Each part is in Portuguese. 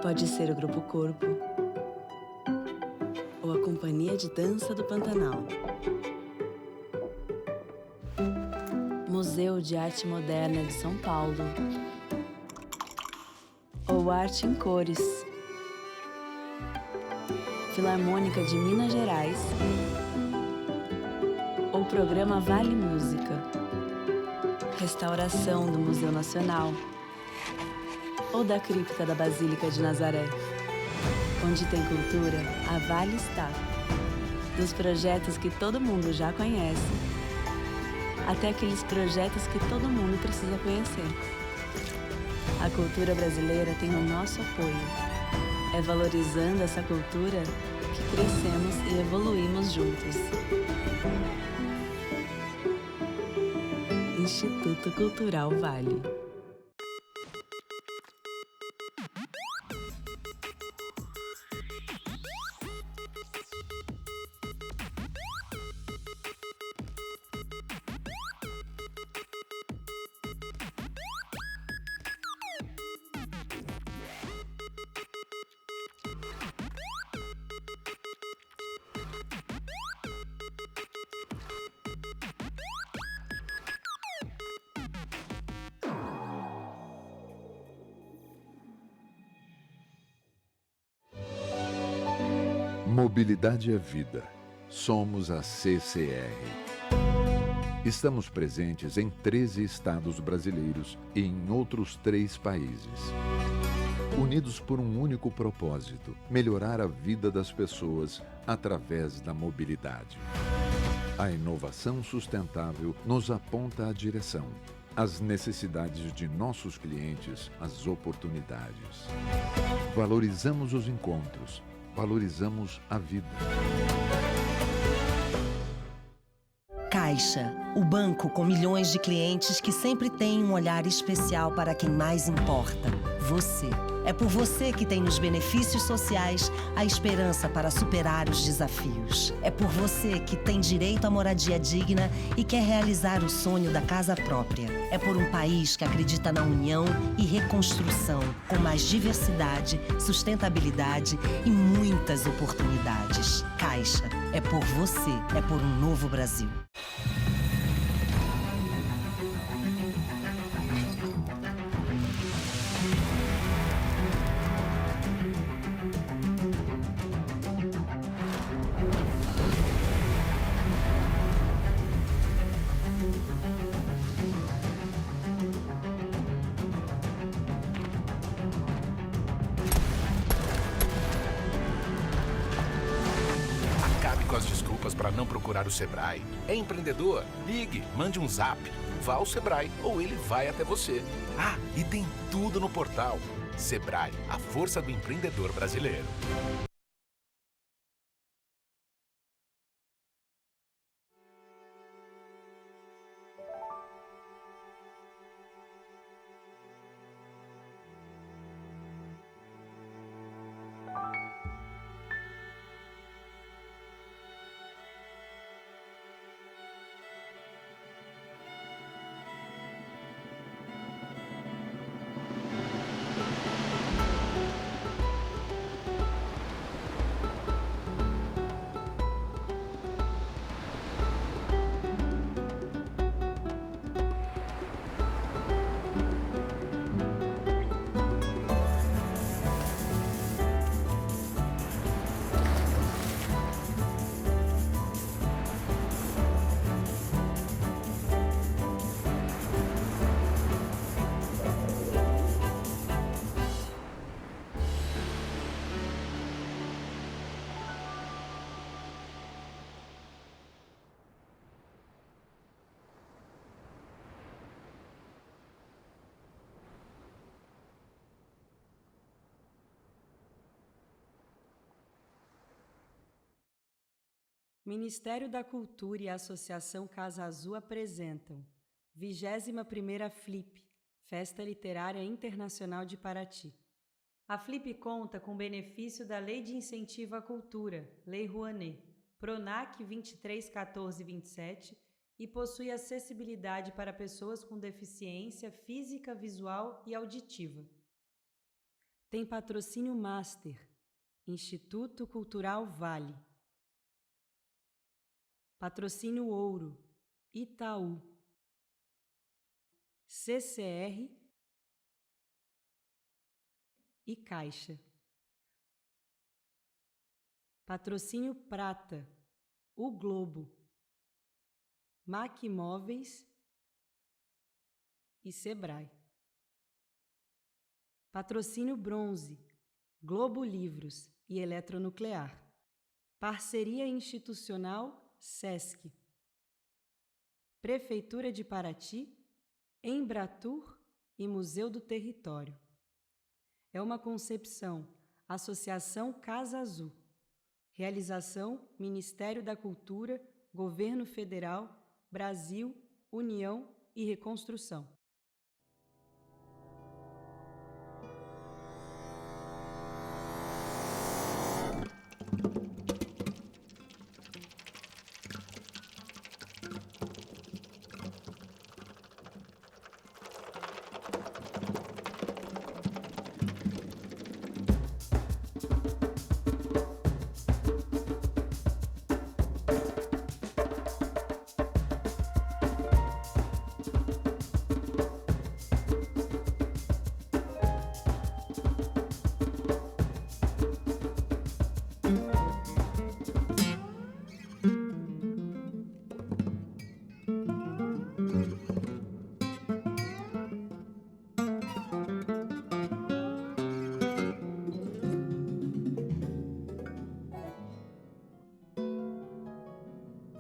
Pode ser o Grupo Corpo ou a Companhia de Dança do Pantanal. Museu de Arte Moderna de São Paulo ou Arte em Cores. Filarmônica de Minas Gerais ou Programa Vale Música. Restauração do Museu Nacional ou da Cripta da Basílica de Nazaré. Onde tem cultura, a Vale está. Dos projetos que todo mundo já conhece, até aqueles projetos que todo mundo precisa conhecer. A cultura brasileira tem o nosso apoio. É valorizando essa cultura que crescemos e evoluímos juntos. Instituto Cultural Vale. Mobilidade é vida. Somos a CCR. Estamos presentes em 13 estados brasileiros e em outros 3 países. Unidos por um único propósito: melhorar a vida das pessoas através da mobilidade. A inovação sustentável nos aponta a direção, as necessidades de nossos clientes, as oportunidades. Valorizamos os encontros. Valorizamos a vida. Caixa, o banco com milhões de clientes que sempre tem um olhar especial para quem mais importa: você. É por você que tem nos benefícios sociais a esperança para superar os desafios. É por você que tem direito à moradia digna e quer realizar o sonho da casa própria. É por um país que acredita na união e reconstrução, com mais diversidade, sustentabilidade e muitas oportunidades. Caixa, é por você, é por um novo Brasil. Para não procurar o Sebrae. É empreendedor? Ligue, mande um zap, vá ao Sebrae ou ele vai até você. Ah, e tem tudo no portal. Sebrae, a força do empreendedor brasileiro. Ministério da Cultura e a Associação Casa Azul apresentam 21ª FLIP, Festa Literária Internacional de Paraty. A FLIP conta com benefício da Lei de Incentivo à Cultura, Lei Rouanet, PRONAC 231427 e possui acessibilidade para pessoas com deficiência física, visual e auditiva. tem patrocínio Master, Instituto Cultural Vale. Patrocínio Ouro, Itaú. CCR e Caixa. Patrocínio Prata, o Globo, Mac Móveis e Sebrae. Patrocínio Bronze, Globo Livros e Eletronuclear. Parceria institucional SESC. Prefeitura de Paraty, Embratur e Museu do Território. É uma concepção, Associação Casa Azul. Realização, Ministério da Cultura, Governo Federal, Brasil, União e Reconstrução.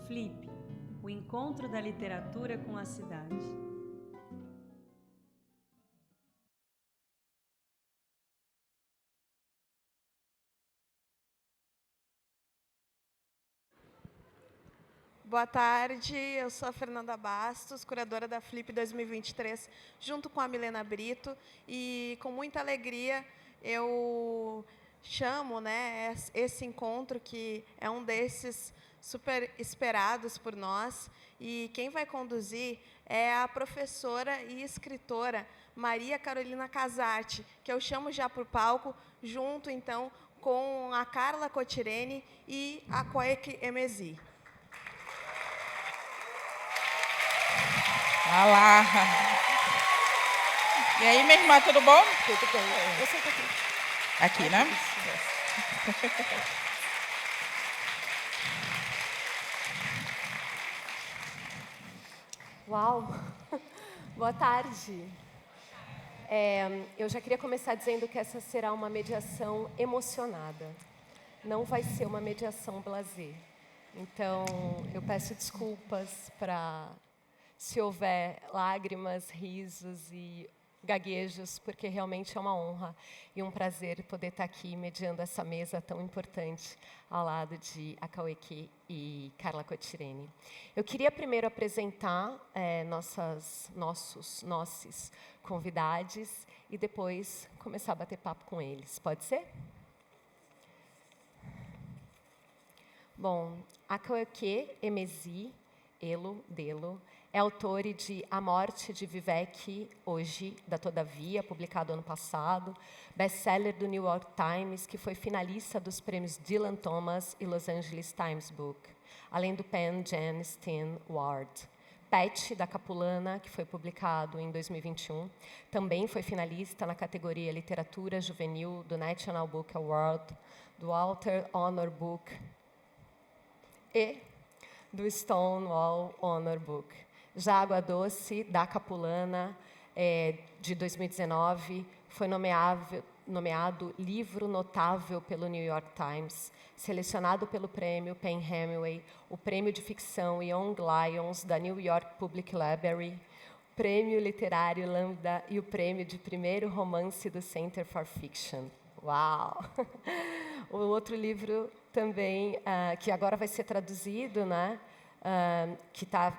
Flip, o encontro da literatura com a cidade. Boa tarde, eu sou a Fernanda Bastos, curadora da Flip 2023, junto com a Milena Brito, e com muita alegria eu chamo, né, esse encontro, que é um desses super esperados por nós, e quem vai conduzir é a professora e escritora Maria Carolina Casati, que eu chamo já para o palco, junto, então, com a Carla Cotirene e a Coeque Emezi. Olá! E aí, minha irmã, tudo bom? Tudo bem. Eu sei que Aqui, né? Uau! Boa tarde. Eu já queria começar dizendo que essa será uma mediação emocionada. Não vai ser uma mediação blasé. Então, eu peço desculpas se houver lágrimas, risos e gaguejos, porque realmente é uma honra e um prazer poder estar aqui mediando essa mesa tão importante ao lado de Akaueke e Carla Cotirene. Eu queria primeiro apresentar nossos convidados e depois começar a bater papo com eles. Pode ser? Bom, Akaueke Emezi Delo é autor de A Morte de Vivek Hoje, da Todavia, publicado ano passado, best-seller do New York Times, que foi finalista dos prêmios Dylan Thomas e Los Angeles Times Book, além do Penn Jan Steen Award. Pet, da Capulana, que foi publicado em 2021, também foi finalista na categoria Literatura Juvenil do National Book Award, do Walter Honor Book e do Stonewall Honor Book. Já Água Doce, da Capulana, de 2019, foi nomeado livro notável pelo New York Times, selecionado pelo prêmio Penn Hemingway, o prêmio de ficção Young Lions, da New York Public Library, prêmio literário Lambda e o prêmio de primeiro romance do Center for Fiction. Uau! O outro livro também, que agora vai ser traduzido, né?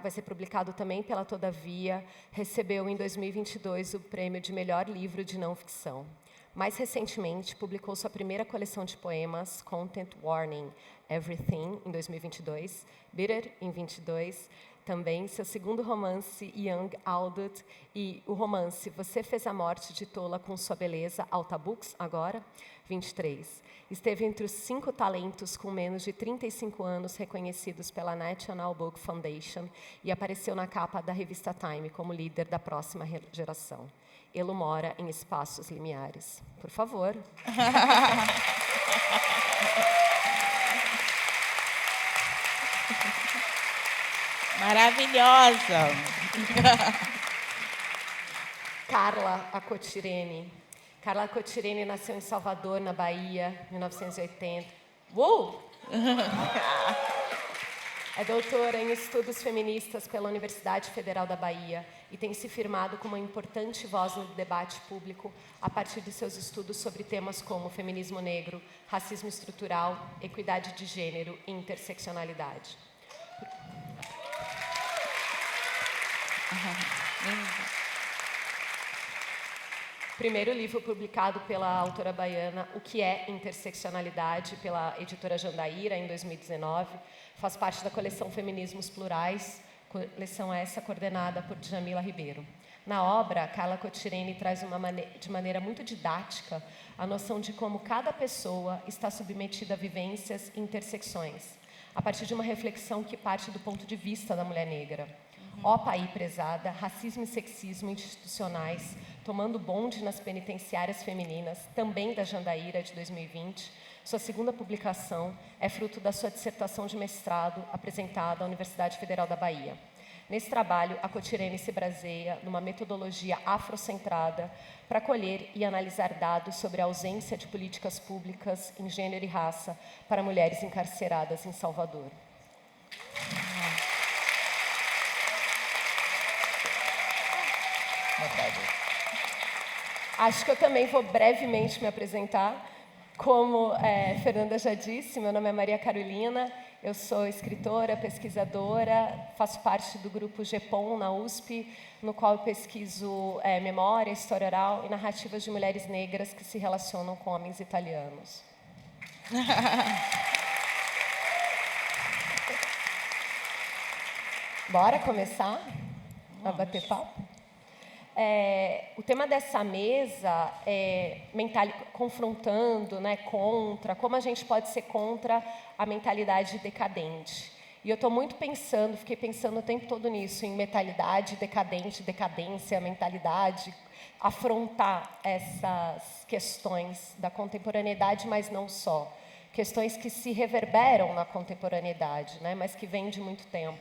Vai ser publicado também pela Todavia, recebeu em 2022 o prêmio de melhor livro de não ficção. Mais recentemente, publicou sua primeira coleção de poemas, Content Warning Everything, em 2022, Bitter, em 22, também, seu segundo romance, Young Adult, e o romance Você Fez a Morte de Tola com Sua Beleza, Alta Books, agora, 23. Esteve entre os 5 talentos com menos de 35 anos reconhecidos pela National Book Foundation e apareceu na capa da revista Time como líder da próxima geração. Elo mora em espaços limiares. Por favor. Maravilhosa. Carla Acotirene. Carla Acotirene nasceu em Salvador, na Bahia, em 1980. É doutora em estudos feministas pela Universidade Federal da Bahia e tem se firmado como uma importante voz no debate público a partir de seus estudos sobre temas como feminismo negro, racismo estrutural, equidade de gênero e interseccionalidade. Primeiro livro publicado pela autora baiana, O que é Interseccionalidade, pela editora Jandaíra, em 2019. Faz parte da coleção Feminismos Plurais, coleção essa coordenada por Djamila Ribeiro. Na obra, Carla Acotirene traz de maneira muito didática a noção de como cada pessoa está submetida a vivências e intersecções, a partir de uma reflexão que parte do ponto de vista da mulher negra. Ó Paí Prezada, racismo e sexismo institucionais, tomando bonde nas penitenciárias femininas, também da Jandaíra, de 2020. Sua segunda publicação é fruto da sua dissertação de mestrado, apresentada à Universidade Federal da Bahia. Nesse trabalho, a Acotirene se baseia numa metodologia afrocentrada para colher e analisar dados sobre a ausência de políticas públicas em gênero e raça para mulheres encarceradas em Salvador. Acho que eu também vou brevemente me apresentar. Como Fernanda já disse, meu nome é Maria Carolina, eu sou escritora, pesquisadora, faço parte do grupo GEPOM na USP, no qual eu pesquiso memória, história oral e narrativas de mulheres negras que se relacionam com homens italianos. Bora começar a bater papo? O tema dessa mesa é confrontando, né, contra, como a gente pode ser contra a mentalidade decadente. E eu estou muito fiquei pensando o tempo todo nisso, em mentalidade decadente, decadência, mentalidade, afrontar essas questões da contemporaneidade, mas não só. Questões que se reverberam na contemporaneidade, né, mas que vêm de muito tempo.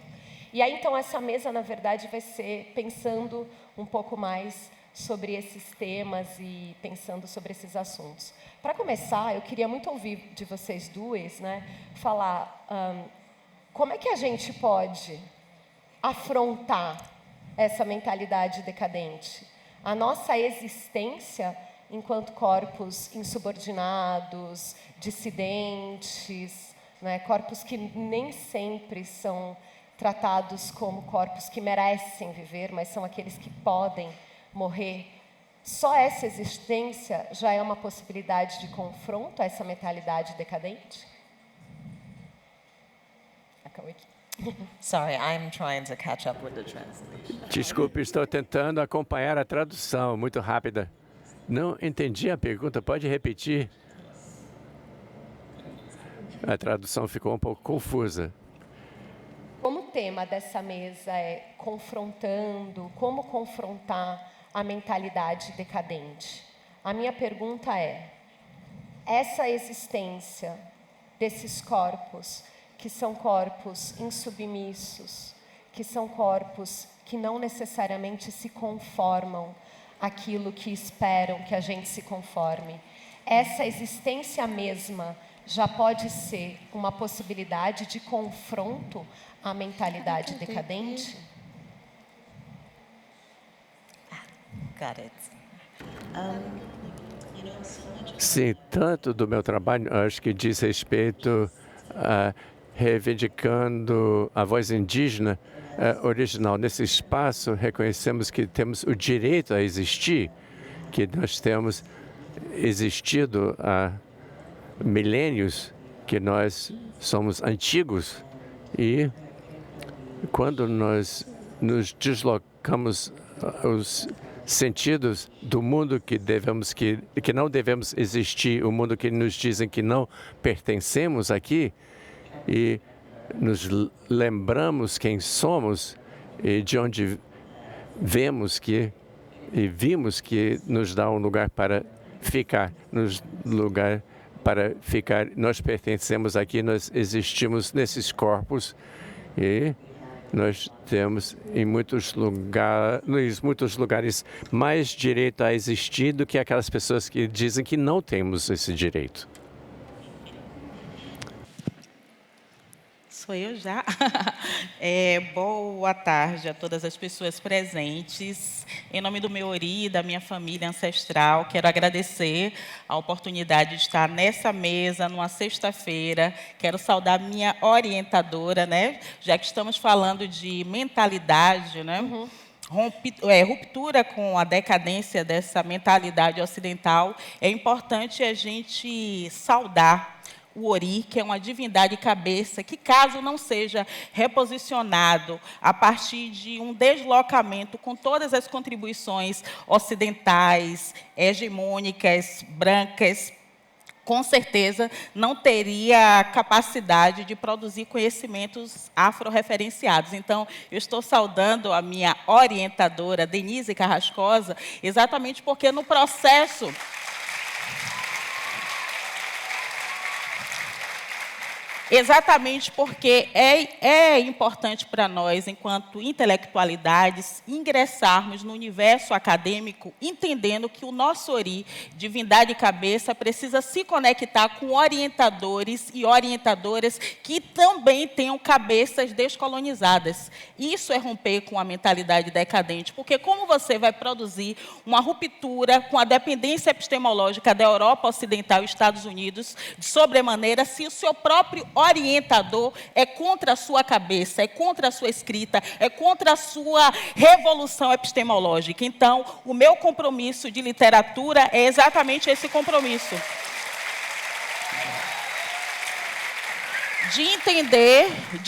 E aí, então, essa mesa, na verdade, vai ser pensando um pouco mais sobre esses temas e pensando sobre esses assuntos. Para começar, eu queria muito ouvir de vocês duas, né, falar como é que a gente pode afrontar essa mentalidade decadente? A nossa existência enquanto corpos insubordinados, dissidentes, né, corpos que nem sempre são tratados como corpos que merecem viver, mas são aqueles que podem morrer. Só essa existência já é uma possibilidade de confronto a essa mentalidade decadente? Sorry, I'm trying to catch up with the translation. Desculpe, estou tentando acompanhar a tradução muito rápida. Não entendi a pergunta, pode repetir? A tradução ficou um pouco confusa. Como o tema dessa mesa é confrontando, como confrontar a mentalidade decadente? A minha pergunta é, essa existência desses corpos, que são corpos insubmissos, que são corpos que não necessariamente se conformam àquilo que esperam que a gente se conforme, essa existência mesma já pode ser uma possibilidade de confronto à mentalidade decadente? Got it. Sim, tanto do meu trabalho, acho que diz respeito a reivindicando a voz indígena original. Nesse espaço, reconhecemos que temos o direito a existir, que nós temos existido há milênios, que nós somos antigos e quando nós nos deslocamos os sentidos do mundo que não devemos existir, o mundo que nos dizem que não pertencemos aqui, e nos lembramos quem somos e de onde vimos que nos dá um lugar para ficar, nós pertencemos aqui, nós existimos nesses corpos e nós temos em muitos lugares mais direito a existir do que aquelas pessoas que dizem que não temos esse direito. Sou eu já. Boa tarde a todas as pessoas presentes. Em nome do meu Ori, da minha família ancestral, quero agradecer a oportunidade de estar nessa mesa, numa sexta-feira. Quero saudar minha orientadora, né? Já que estamos falando de mentalidade, né? Ruptura com a decadência dessa mentalidade ocidental, é importante a gente saudar o Ori, que é uma divindade cabeça, que caso não seja reposicionado a partir de um deslocamento com todas as contribuições ocidentais, hegemônicas, brancas, com certeza não teria capacidade de produzir conhecimentos afro-referenciados. Então, eu estou saudando a minha orientadora, Denise Carrascosa, exatamente porque no processo exatamente porque é importante para nós, enquanto intelectualidades, ingressarmos no universo acadêmico, entendendo que o nosso Ori, divindade cabeça, precisa se conectar com orientadores e orientadoras que também tenham cabeças descolonizadas. Isso é romper com a mentalidade decadente, porque como você vai produzir uma ruptura com a dependência epistemológica da Europa Ocidental e Estados Unidos, de sobremaneira, se o seu próprio orientador é contra a sua cabeça, é contra a sua escrita, é contra a sua revolução epistemológica. Então, o meu compromisso de literatura é exatamente esse compromisso. De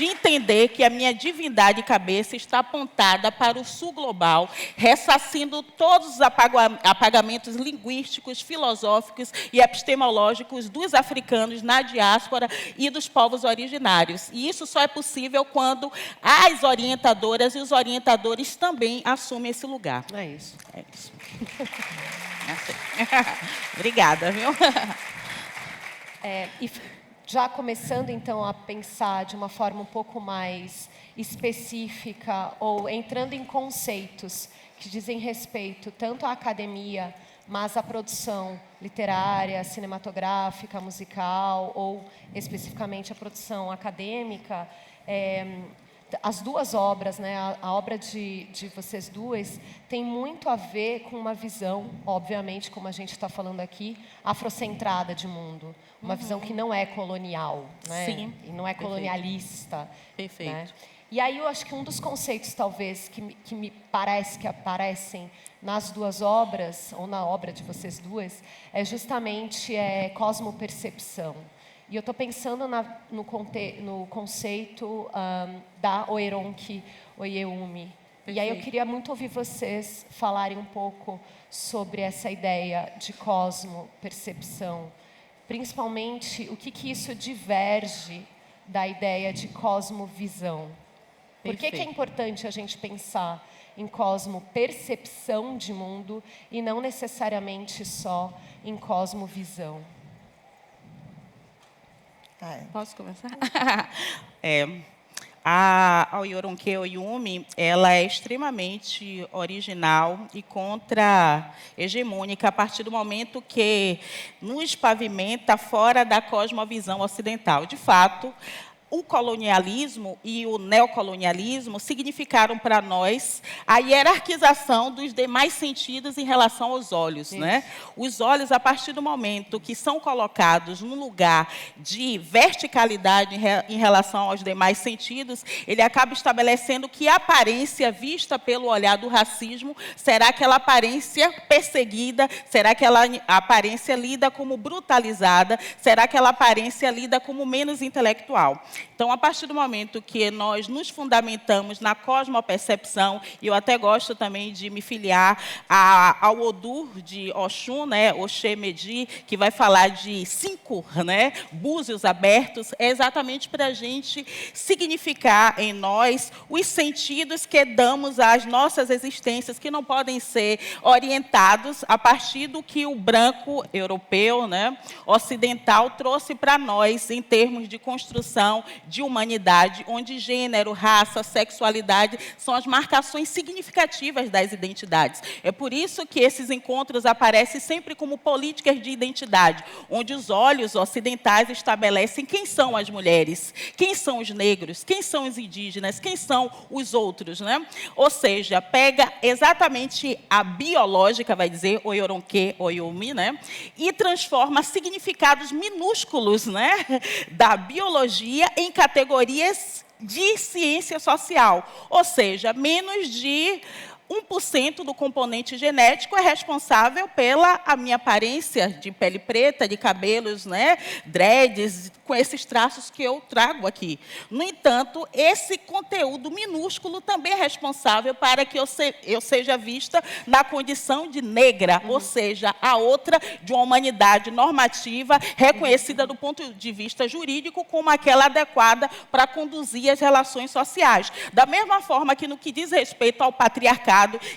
entender que a minha divindade cabeça está apontada para o sul global, ressarcindo todos os apagamentos linguísticos, filosóficos e epistemológicos dos africanos na diáspora e dos povos originários. E isso só é possível quando as orientadoras e os orientadores também assumem esse lugar. É isso. É isso. Obrigada, viu? Já começando, então, a pensar de uma forma um pouco mais específica ou entrando em conceitos que dizem respeito tanto à academia, mas à produção literária, cinematográfica, musical ou, especificamente, à produção acadêmica, as duas obras, né, a obra de vocês duas, tem muito a ver com uma visão, obviamente, como a gente está falando aqui, afrocentrada de mundo. Uma visão que não é colonial, né? Sim. E não é colonialista. Perfeito. Né? E aí eu acho que um dos conceitos, talvez, que me parece que aparecem nas duas obras, ou na obra de vocês duas, é justamente cosmopercepção. E eu estou pensando no conceito da Oyeronke Oyeyumi. E aí eu queria muito ouvir vocês falarem um pouco sobre essa ideia de cosmopercepção. Principalmente, o que isso diverge da ideia de cosmovisão. Por que é importante a gente pensar em cosmopercepção de mundo e não necessariamente só em cosmovisão? Posso começar? A Oyeronke Oyeyumi, ela é extremamente original e contra-hegemônica a partir do momento que nos pavimenta fora da cosmovisão ocidental. De fato, o colonialismo e o neocolonialismo significaram para nós a hierarquização dos demais sentidos em relação aos olhos, né? Os olhos, a partir do momento que são colocados num lugar de verticalidade em relação aos demais sentidos, ele acaba estabelecendo que a aparência vista pelo olhar do racismo será aquela aparência perseguida, será aquela aparência lida como brutalizada, será aquela aparência lida como menos intelectual. Então, a partir do momento que nós nos fundamentamos na cosmopercepção, e eu até gosto também de me filiar ao Odu de Oxum, né, Oxê-Medi, que vai falar de 5, né, búzios abertos, é exatamente para a gente significar em nós os sentidos que damos às nossas existências, que não podem ser orientados a partir do que o branco europeu, né, ocidental, trouxe para nós em termos de construção de humanidade, onde gênero, raça, sexualidade são as marcações significativas das identidades. É por isso que esses encontros aparecem sempre como políticas de identidade, onde os olhos ocidentais estabelecem quem são as mulheres, quem são os negros, quem são os indígenas, quem são os outros, né? Ou seja, pega exatamente a biológica, vai dizer, Oyoronke, Oyomi, né? E transforma significados minúsculos, né, da biologia em categorias de ciência social. Ou seja, menos de 1% do componente genético é responsável pela a minha aparência de pele preta, de cabelos, né, dreads, com esses traços que eu trago aqui. No entanto, esse conteúdo minúsculo também é responsável para que eu seja vista na condição de negra, ou seja, a outra de uma humanidade normativa, reconhecida do ponto de vista jurídico como aquela adequada para conduzir as relações sociais. Da mesma forma que no que diz respeito ao patriarcado,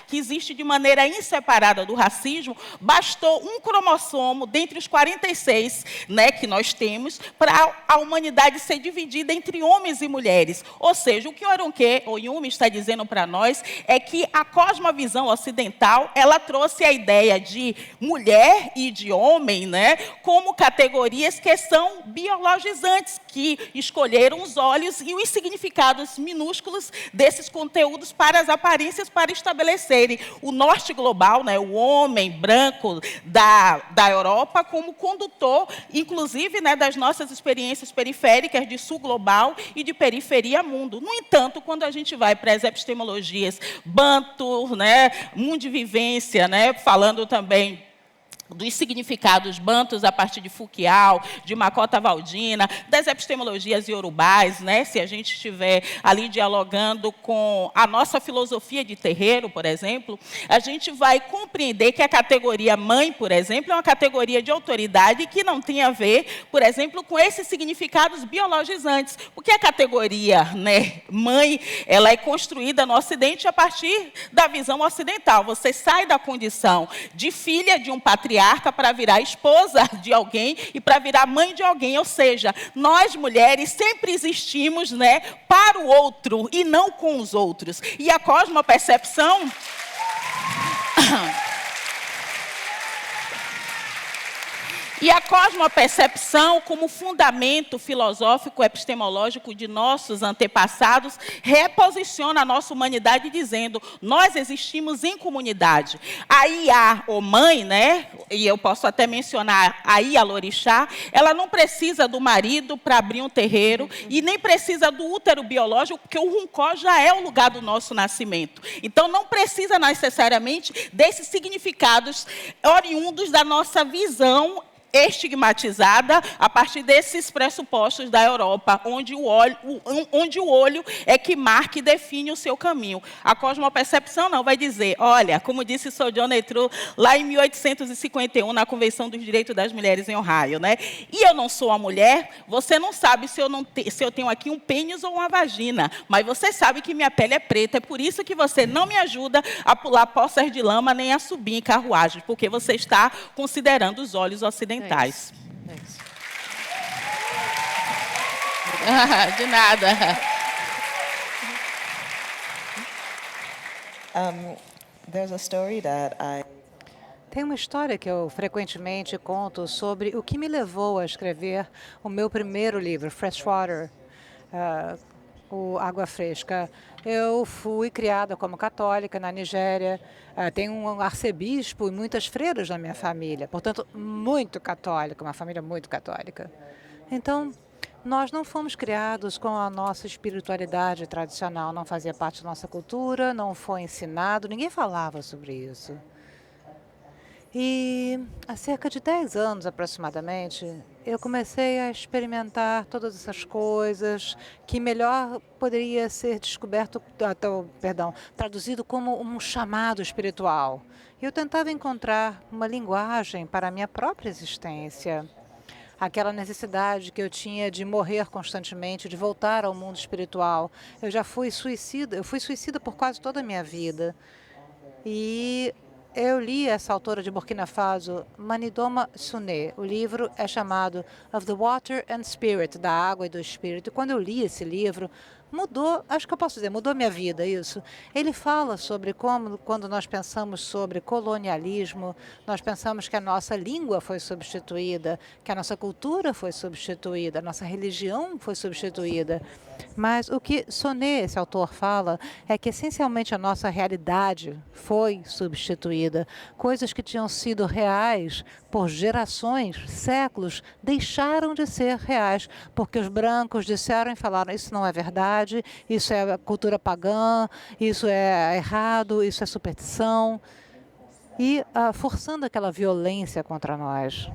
que existe de maneira inseparada do racismo, bastou um cromossomo dentre os 46, né, que nós temos, para a humanidade ser dividida entre homens e mulheres. Ou seja, o que Oronke Oyumi está dizendo para nós é que a cosmovisão ocidental, ela trouxe a ideia de mulher e de homem, né, como categorias que são biologizantes, que escolheram os olhos e os significados minúsculos desses conteúdos para as aparências, para estabelecerem o norte global, né, o homem branco da Europa, como condutor, inclusive, né, das nossas experiências periféricas de sul global e de periferia mundo. No entanto, quando a gente vai para as epistemologias Bantu, né, mundivivência, né, falando também dos significados bantus a partir de Foucault, de Makota Waldina, das epistemologias iorubás, né? Se a gente estiver ali dialogando com a nossa filosofia de terreiro, por exemplo, a gente vai compreender que a categoria mãe, por exemplo, é uma categoria de autoridade que não tem a ver, por exemplo, com esses significados biologizantes, porque a categoria, né, mãe, ela é construída no Ocidente a partir da visão ocidental. Você sai da condição de filha de um patriarca para virar esposa de alguém e para virar mãe de alguém. Ou seja, nós, mulheres, sempre existimos, né, para o outro e não com os outros. E a cosmopercepção... E a cosmopercepção, como fundamento filosófico epistemológico de nossos antepassados, reposiciona a nossa humanidade dizendo: nós existimos em comunidade. A Iá, ou mãe, né, e eu posso até mencionar a Ialorixá, ela não precisa do marido para abrir um terreiro e nem precisa do útero biológico, porque o Runcó já é o lugar do nosso nascimento. Então, não precisa necessariamente desses significados oriundos da nossa visão estigmatizada a partir desses pressupostos da Europa, onde o olho é que marca e define o seu caminho. A cosmopercepção não vai dizer, olha, como disse Sojourner Truth lá em 1851, na Convenção dos Direitos das Mulheres em Ohio, né? E eu não sou uma mulher, você não sabe se eu tenho aqui um pênis ou uma vagina, mas você sabe que minha pele é preta, é por isso que você não me ajuda a pular poças de lama nem a subir em carruagens, porque você está considerando os olhos ocidentais. De nada. There's a story that Tem uma história que eu frequentemente conto sobre o que me levou a escrever o meu primeiro livro, Freshwater, o Água Fresca. Eu fui criada como católica na Nigéria, tenho um arcebispo e muitas freiras na minha família, portanto, muito católica, uma família muito católica. Então, nós não fomos criados com a nossa espiritualidade tradicional, não fazia parte da nossa cultura, não foi ensinado, ninguém falava sobre isso. E há cerca de 10 anos, aproximadamente, eu comecei a experimentar todas essas coisas que melhor poderia ser descoberto, traduzido como um chamado espiritual. Eu tentava encontrar uma linguagem para a minha própria existência. Aquela necessidade que eu tinha de morrer constantemente, de voltar ao mundo espiritual. Eu fui suicida por quase toda a minha vida. E eu li essa autora de Burkina Faso, Manidoma Sune. O livro é chamado Of the Water and Spirit, da água e do espírito. E quando eu li esse livro, mudou, acho que eu posso dizer, mudou minha vida, isso. Ele fala sobre como, quando nós pensamos sobre colonialismo, nós pensamos que a nossa língua foi substituída, que a nossa cultura foi substituída, a nossa religião foi substituída. Mas o que Soné, esse autor, fala é que, essencialmente, a nossa realidade foi substituída. Coisas que tinham sido reais por gerações, séculos, deixaram de ser reais, porque os brancos disseram e falaram, isso não é verdade, isso é cultura pagã, isso é errado, isso é superstição, e forçando aquela violência contra nós.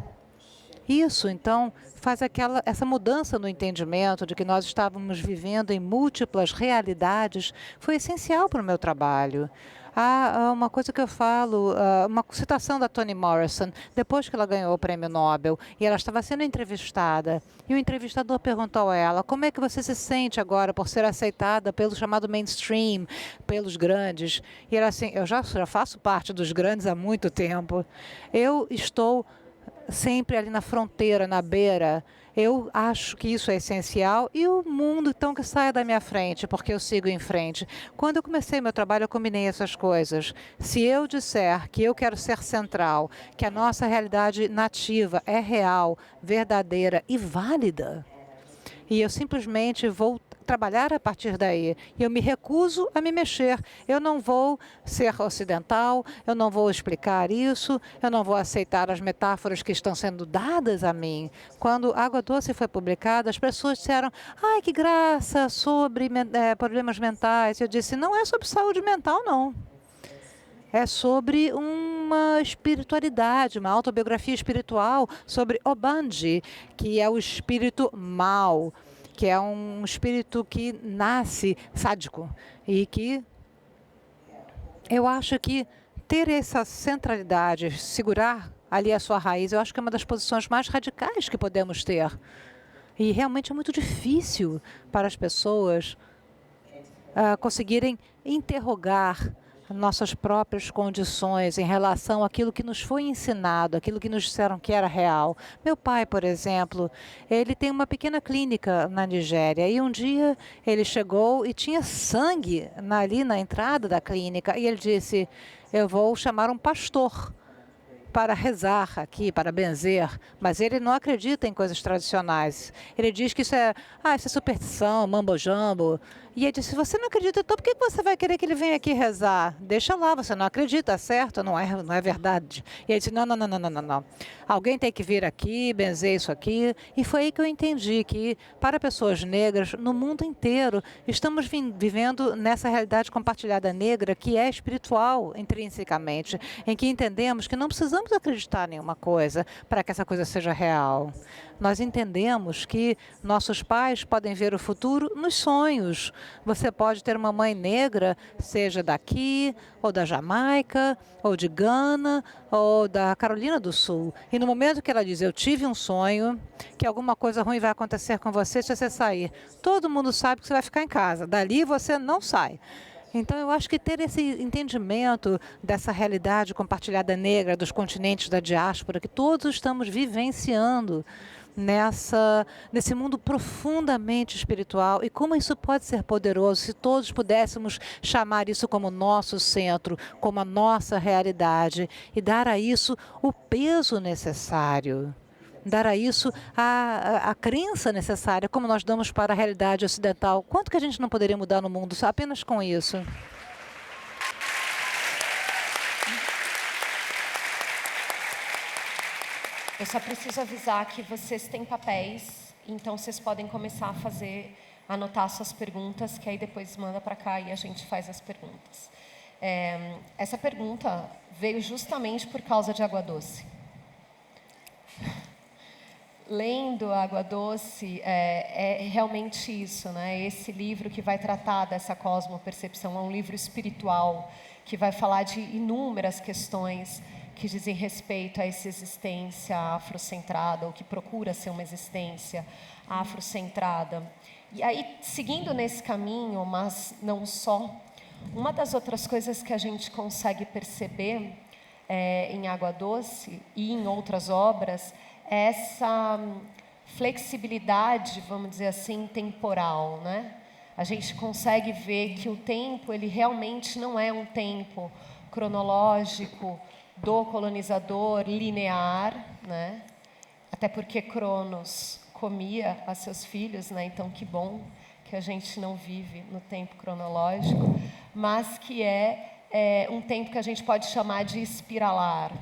Isso, então, faz essa mudança no entendimento de que nós estávamos vivendo em múltiplas realidades, foi essencial para o meu trabalho. Há uma coisa que eu falo, uma citação da Toni Morrison, depois que ela ganhou o Prêmio Nobel, e ela estava sendo entrevistada, e o entrevistador perguntou a ela, como é que você se sente agora por ser aceitada pelo chamado mainstream, pelos grandes? E ela assim, eu já faço parte dos grandes há muito tempo. Eu estou sempre ali na fronteira, na beira. Eu acho que isso é essencial e o mundo, então, que saia da minha frente, porque eu sigo em frente. Quando eu comecei meu trabalho, eu combinei essas coisas. Se eu disser que eu quero ser central, que a nossa realidade nativa é real, verdadeira e válida, e eu simplesmente vou trabalhar a partir daí. Eu me recuso a me mexer. Eu não vou ser ocidental, eu não vou explicar isso, eu não vou aceitar as metáforas que estão sendo dadas a mim. Quando Água Doce foi publicada, as pessoas disseram, ai, que graça, sobre problemas mentais. Eu disse, não é sobre saúde mental, não. É sobre uma espiritualidade, uma autobiografia espiritual sobre Obanji, que é o espírito mau, que é um espírito que nasce sádico e que eu acho que ter essa centralidade, segurar ali a sua raiz, eu acho que é uma das posições mais radicais que podemos ter. E realmente é muito difícil para as pessoas conseguirem interrogar nossas próprias condições em relação àquilo que nos foi ensinado, aquilo que nos disseram que era real. Meu pai, por exemplo, ele tem uma pequena clínica na Nigéria e um dia ele chegou e tinha sangue ali na entrada da clínica e ele disse, eu vou chamar um pastor para rezar aqui, para benzer, mas ele não acredita em coisas tradicionais. Ele diz que isso é superstição, mambo-jambo. E ele disse, se você não acredita, então por que você vai querer que ele venha aqui rezar? Deixa lá, você não acredita, certo? Não é verdade. E ele disse, não. Alguém tem que vir aqui, benzer isso aqui. E foi aí que eu entendi que, para pessoas negras, no mundo inteiro, estamos vivendo nessa realidade compartilhada negra, que é espiritual, intrinsecamente, em que entendemos que não precisamos acreditar em nenhuma coisa para que essa coisa seja real. Nós entendemos que nossos pais podem ver o futuro nos sonhos. Você pode ter uma mãe negra, seja daqui, ou da Jamaica, ou de Gana, ou da Carolina do Sul. E no momento que ela diz, eu tive um sonho, que alguma coisa ruim vai acontecer com você se você sair, todo mundo sabe que você vai ficar em casa. Dali você não sai. Então, eu acho que ter esse entendimento dessa realidade compartilhada negra, dos continentes da diáspora, que todos estamos vivenciando nesse mundo profundamente espiritual, e como isso pode ser poderoso se todos pudéssemos chamar isso como nosso centro, como a nossa realidade, e dar a isso o peso necessário. Dar a isso a crença necessária, como nós damos para a realidade ocidental. Quanto que a gente não poderia mudar no mundo só apenas com isso? Eu só preciso avisar que vocês têm papéis, então vocês podem começar a anotar suas perguntas, que aí depois manda para cá e a gente faz as perguntas. Essa pergunta veio justamente por causa de Água Doce. Lendo Água Doce, é realmente isso, né? Esse livro que vai tratar dessa cosmopercepção, é um livro espiritual, que vai falar de inúmeras questões que dizem respeito a essa existência afrocentrada, ou que procura ser uma existência afrocentrada. E aí, seguindo nesse caminho, mas não só, uma das outras coisas que a gente consegue perceber em Água Doce e em outras obras é essa flexibilidade, vamos dizer assim, temporal, né? A gente consegue ver que o tempo, ele realmente não é um tempo cronológico do colonizador linear, né? Até porque Cronos comia a seus filhos, né? Então, que bom que a gente não vive no tempo cronológico, mas que é um tempo que a gente pode chamar de espiralar,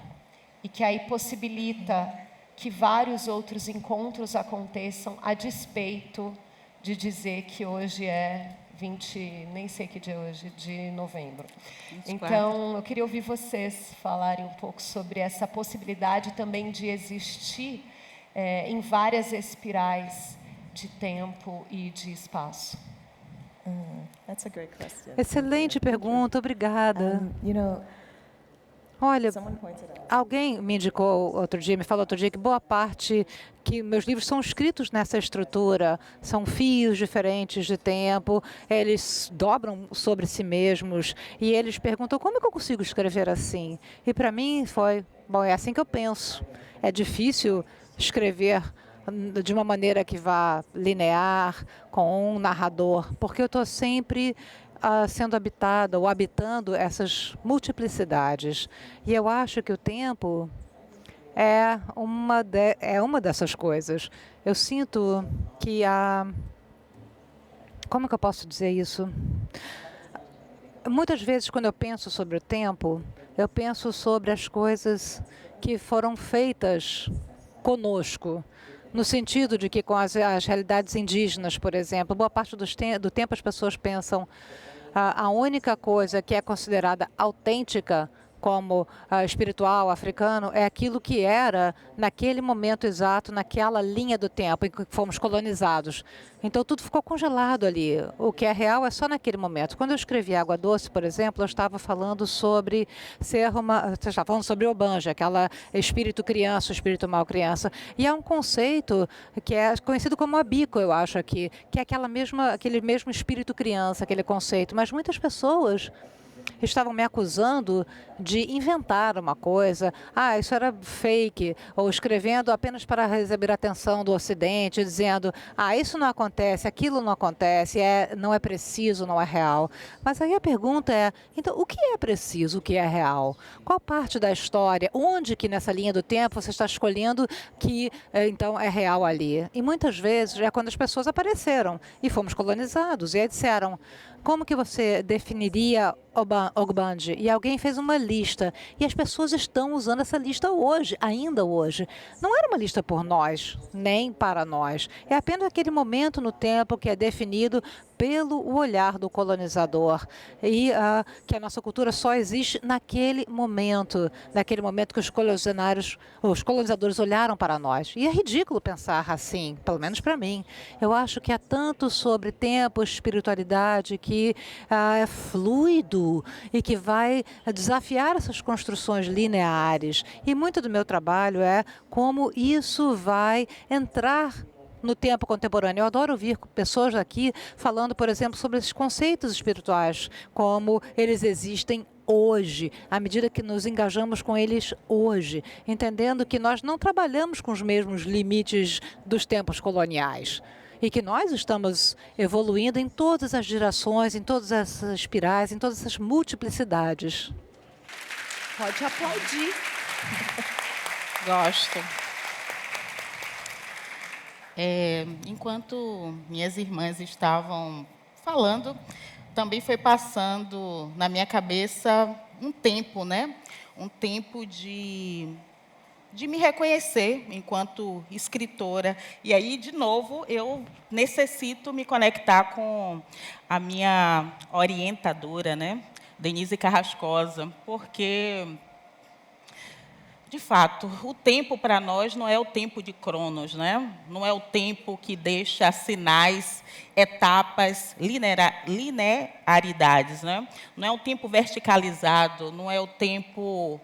e que aí possibilita que vários outros encontros aconteçam a despeito de dizer que hoje é 20, nem sei que dia é hoje, de novembro. 24. Então, eu queria ouvir vocês falarem um pouco sobre essa possibilidade também de existir em várias espirais de tempo e de espaço. That's a great question. Excelente pergunta, obrigada. Olha, alguém me indicou outro dia, me falou outro dia que boa parte que meus livros são escritos nessa estrutura, são fios diferentes de tempo, eles dobram sobre si mesmos e eles perguntam como é que eu consigo escrever assim? E para mim foi, bom, é assim que eu penso. É difícil escrever de uma maneira que vá linear, com um narrador, porque eu estou sempre sendo habitada ou habitando essas multiplicidades. E eu acho que o tempo é uma dessas coisas. Eu sinto que como que eu posso dizer isso? Muitas vezes, quando eu penso sobre o tempo, eu penso sobre as coisas que foram feitas conosco, no sentido de que com as realidades indígenas, por exemplo, boa parte do tempo as pessoas pensam a única coisa que é considerada autêntica como espiritual africano é aquilo que era naquele momento exato, naquela linha do tempo em que fomos colonizados. Então tudo ficou congelado ali. O que é real é só naquele momento. Quando eu escrevi Água Doce, por exemplo, eu estava falando sobre Obanja, aquela espírito criança, espírito mal criança. E é um conceito que é conhecido como abico, eu acho aqui, que é aquele mesmo espírito criança, aquele conceito. Mas muitas pessoas estavam me acusando de inventar uma coisa. Isso era fake, ou escrevendo apenas para receber a atenção do Ocidente, dizendo, isso não acontece, aquilo não acontece, não é preciso, não é real. Mas aí a pergunta é, então, o que é preciso, o que é real? Qual parte da história, onde que nessa linha do tempo você está escolhendo que, então, é real ali? E muitas vezes é quando as pessoas apareceram e fomos colonizados, e aí disseram, como que você definiria Ogbanje? E alguém fez uma lista. E as pessoas estão usando essa lista hoje, ainda hoje. Não era uma lista por nós, nem para nós. É apenas aquele momento no tempo que é definido pelo olhar do colonizador. E que a nossa cultura só existe naquele momento que os colonizadores olharam para nós. E é ridículo pensar assim, pelo menos para mim. Eu acho que há tanto sobre tempo, espiritualidade, que é fluido e que vai desafiar essas construções lineares. E muito do meu trabalho é como isso vai entrar no tempo contemporâneo. Eu adoro ouvir pessoas aqui falando, por exemplo, sobre esses conceitos espirituais, como eles existem hoje, à medida que nos engajamos com eles hoje, entendendo que nós não trabalhamos com os mesmos limites dos tempos coloniais. E que nós estamos evoluindo em todas as direções, em todas essas espirais, em todas essas multiplicidades. Pode aplaudir. Gosto. Enquanto minhas irmãs estavam falando, também foi passando na minha cabeça um tempo, né? Um tempo de me reconhecer enquanto escritora. E aí, de novo, eu necessito me conectar com a minha orientadora, né, Denise Carrascosa, porque de fato, o tempo para nós não é o tempo de Cronos, né? Não é o tempo que deixa sinais, etapas, linearidades, né? Não é o tempo verticalizado, não é o tempo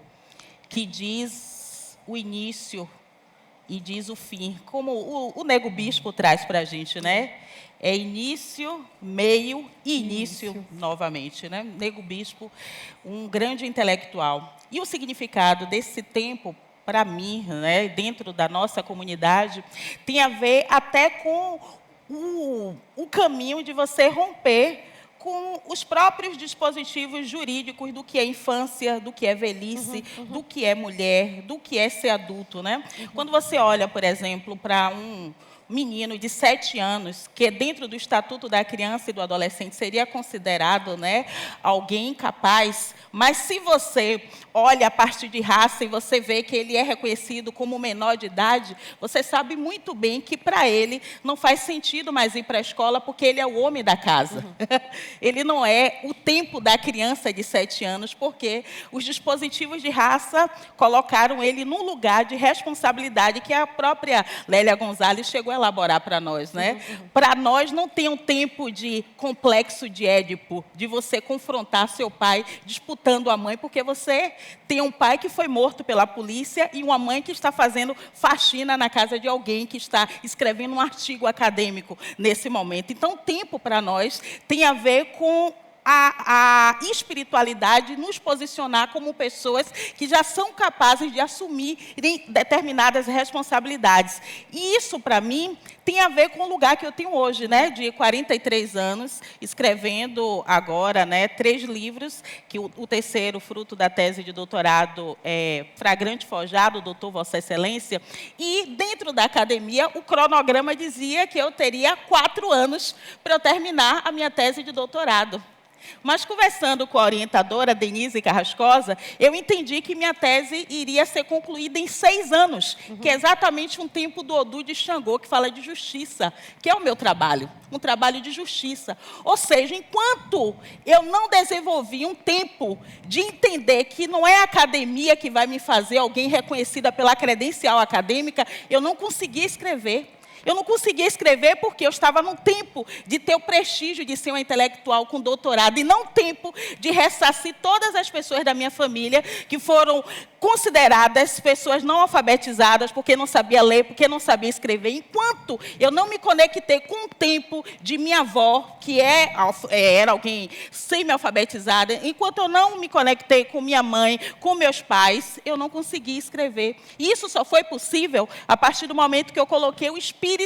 que diz o início e diz o fim, como o Nego Bispo traz para a gente, né? É início, meio e início novamente, né? Nego Bispo, um grande intelectual. E o significado desse tempo, para mim, né, dentro da nossa comunidade, tem a ver até com o caminho de você romper com os próprios dispositivos jurídicos do que é infância, do que é velhice, do que é mulher, do que é ser adulto, né? Quando você olha, por exemplo, para um menino de 7 anos, que dentro do Estatuto da Criança e do Adolescente seria considerado, né, alguém incapaz, mas se você olha a partir de raça e você vê que ele é reconhecido como menor de idade, você sabe muito bem que para ele não faz sentido mais ir para a escola porque ele é o homem da casa. Ele não é o tempo da criança de 7 anos, porque os dispositivos de raça colocaram ele num lugar de responsabilidade que a própria Lélia Gonzalez chegou a elaborar para nós, né? Para nós não tem um tempo de complexo de Édipo, de você confrontar seu pai disputando a mãe, porque você tem um pai que foi morto pela polícia e uma mãe que está fazendo faxina na casa de alguém que está escrevendo um artigo acadêmico nesse momento. Então, tempo para nós tem a ver com a espiritualidade, nos posicionar como pessoas que já são capazes de assumir determinadas responsabilidades. E isso, para mim, tem a ver com o lugar que eu tenho hoje, né, de 43 anos, escrevendo agora, né, 3 livros, que o terceiro, fruto da tese de doutorado, é Fragrante Forjado, doutor Vossa Excelência, e dentro da academia, o cronograma dizia que eu teria 4 anos para eu terminar a minha tese de doutorado. Mas, conversando com a orientadora, Denise Carrascosa, eu entendi que minha tese iria ser concluída em 6 anos, que é exatamente um tempo do Odu de Xangô, que fala de justiça, que é o meu trabalho, um trabalho de justiça. Ou seja, enquanto eu não desenvolvi um tempo de entender que não é a academia que vai me fazer alguém reconhecida pela credencial acadêmica, eu não conseguia escrever. Eu não conseguia escrever porque eu estava num tempo de ter o prestígio de ser uma intelectual com doutorado e não tempo de ressarcir todas as pessoas da minha família que foram consideradas pessoas não alfabetizadas porque não sabia ler, porque não sabia escrever. Enquanto eu não me conectei com o tempo de minha avó, que era alguém semi-alfabetizada, enquanto eu não me conectei com minha mãe, com meus pais, eu não consegui escrever. E isso só foi possível a partir do momento que eu coloquei o espírito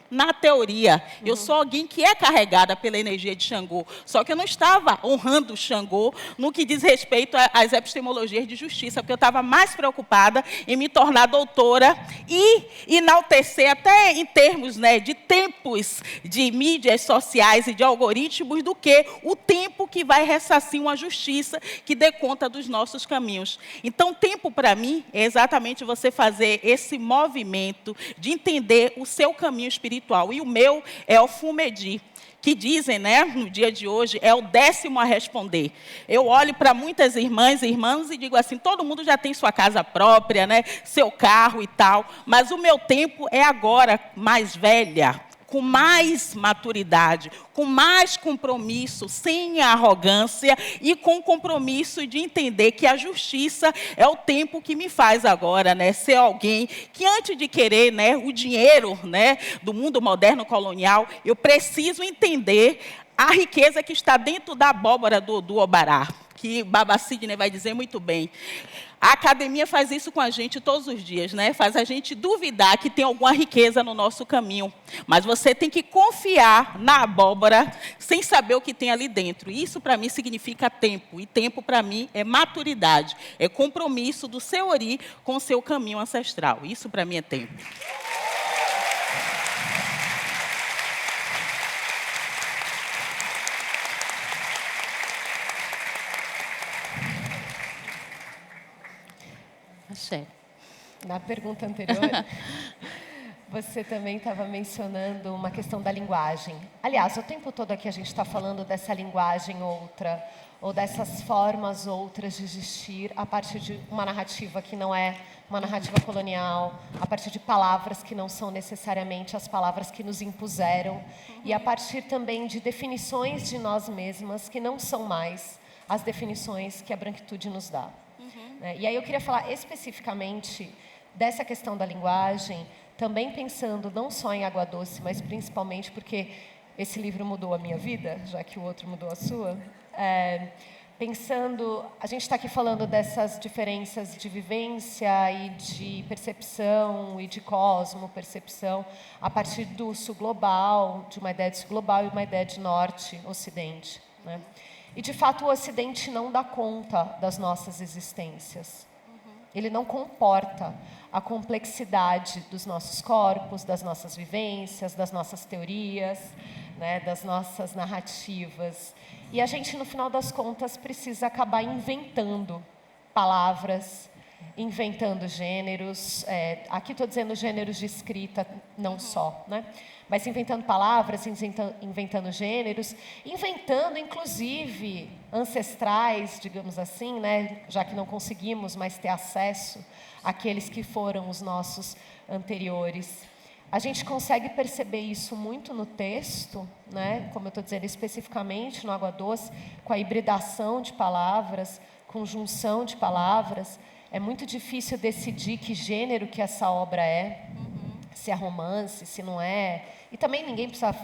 na teoria. Eu sou alguém que é carregada pela energia de Xangô, só que eu não estava honrando Xangô no que diz respeito às epistemologias de justiça, porque eu estava mais preocupada em me tornar doutora e enaltecer, até em termos, né, de tempos de mídias sociais e de algoritmos, do que o tempo que vai ressarcir uma justiça que dê conta dos nossos caminhos. Então, tempo, para mim, é exatamente você fazer esse movimento de entender o seu caminho espiritual. E o meu é o Fumedi, que dizem, né, no dia de hoje, é o 10º a responder. Eu olho para muitas irmãs e irmãos e digo assim, todo mundo já tem sua casa própria, né, seu carro e tal, mas o meu tempo é agora, mais velha, com mais maturidade, com mais compromisso, sem arrogância e com compromisso de entender que a justiça é o tempo que me faz agora, né, ser alguém que, antes de querer, né, o dinheiro, né, do mundo moderno colonial, eu preciso entender a riqueza que está dentro da abóbora do Obará, que Baba Sidney vai dizer muito bem. A academia faz isso com a gente todos os dias, né? Faz a gente duvidar que tem alguma riqueza no nosso caminho. Mas você tem que confiar na abóbora sem saber o que tem ali dentro. Isso, para mim, significa tempo. E tempo, para mim, é maturidade. É compromisso do seu ori com o seu caminho ancestral. Isso, para mim, é tempo. Na pergunta anterior, Você também estava mencionando uma questão da linguagem. Aliás, o tempo todo aqui a gente está falando dessa linguagem outra, ou dessas formas outras de existir a partir de uma narrativa que não é uma narrativa colonial, a partir de palavras que não são necessariamente as palavras que nos impuseram, e a partir também de definições de nós mesmas que não são mais as definições que a branquitude nos dá. E aí eu queria falar especificamente dessa questão da linguagem, também pensando não só em Água Doce, mas principalmente porque esse livro mudou a minha vida, já que o outro mudou a sua. Pensando, a gente está aqui falando dessas diferenças de vivência e de percepção e de cosmo-percepção a partir do sul global, de uma ideia de sul global e uma ideia de norte-ocidente, né? E, de fato, o Ocidente não dá conta das nossas existências. Ele não comporta a complexidade dos nossos corpos, das nossas vivências, das nossas teorias, né, das nossas narrativas. E a gente, no final das contas, precisa acabar inventando palavras, inventando gêneros. Aqui estou dizendo gêneros de escrita, não só, né? Mas inventando palavras, inventando gêneros, inventando, inclusive, ancestrais, digamos assim, né? Já que não conseguimos mais ter acesso àqueles que foram os nossos anteriores. A gente consegue perceber isso muito no texto, né? Como eu estou dizendo, especificamente no Água Doce, com a hibridação de palavras, conjunção de palavras. É muito difícil decidir que gênero que essa obra é, se é romance, se não é. E também ninguém precisa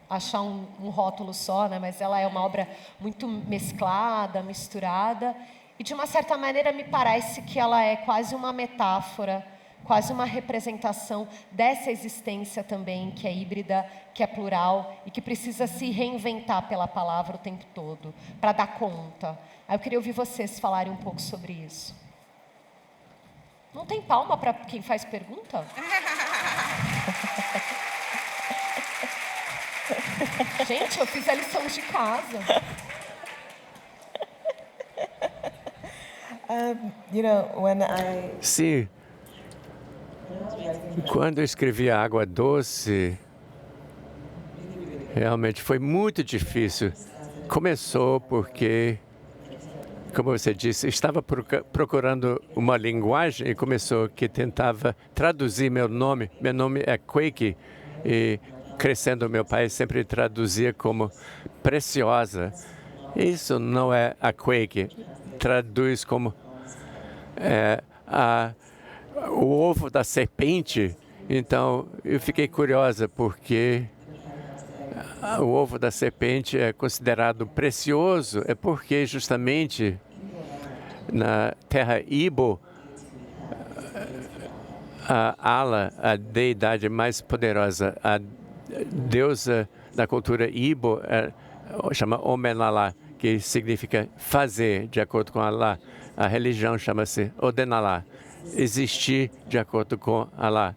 achar um rótulo só, né? Mas ela é uma obra muito mesclada, misturada. E, de uma certa maneira, me parece que ela é quase uma metáfora, quase uma representação dessa existência também, que é híbrida, que é plural e que precisa se reinventar pela palavra o tempo todo, para dar conta. Aí eu queria ouvir vocês falarem um pouco sobre isso. Não tem palma para quem faz pergunta? Gente, eu fiz a lição de casa. Sim. Quando eu escrevi a Água Doce, realmente foi muito difícil. Começou porque, como você disse, estava procurando uma linguagem e começou que tentava traduzir meu nome. Meu nome é Quake e, crescendo, meu pai sempre traduzia como preciosa. Isso não é a Quake. Traduz como o ovo da serpente. Então, eu fiquei curiosa porque o ovo da serpente é considerado precioso, é porque justamente na terra Ibo, a Ala, a deidade mais poderosa, a deusa da cultura Ibo, chama Omenalá, que significa fazer de acordo com Alá. A religião chama-se Odenalá, existir de acordo com Alá.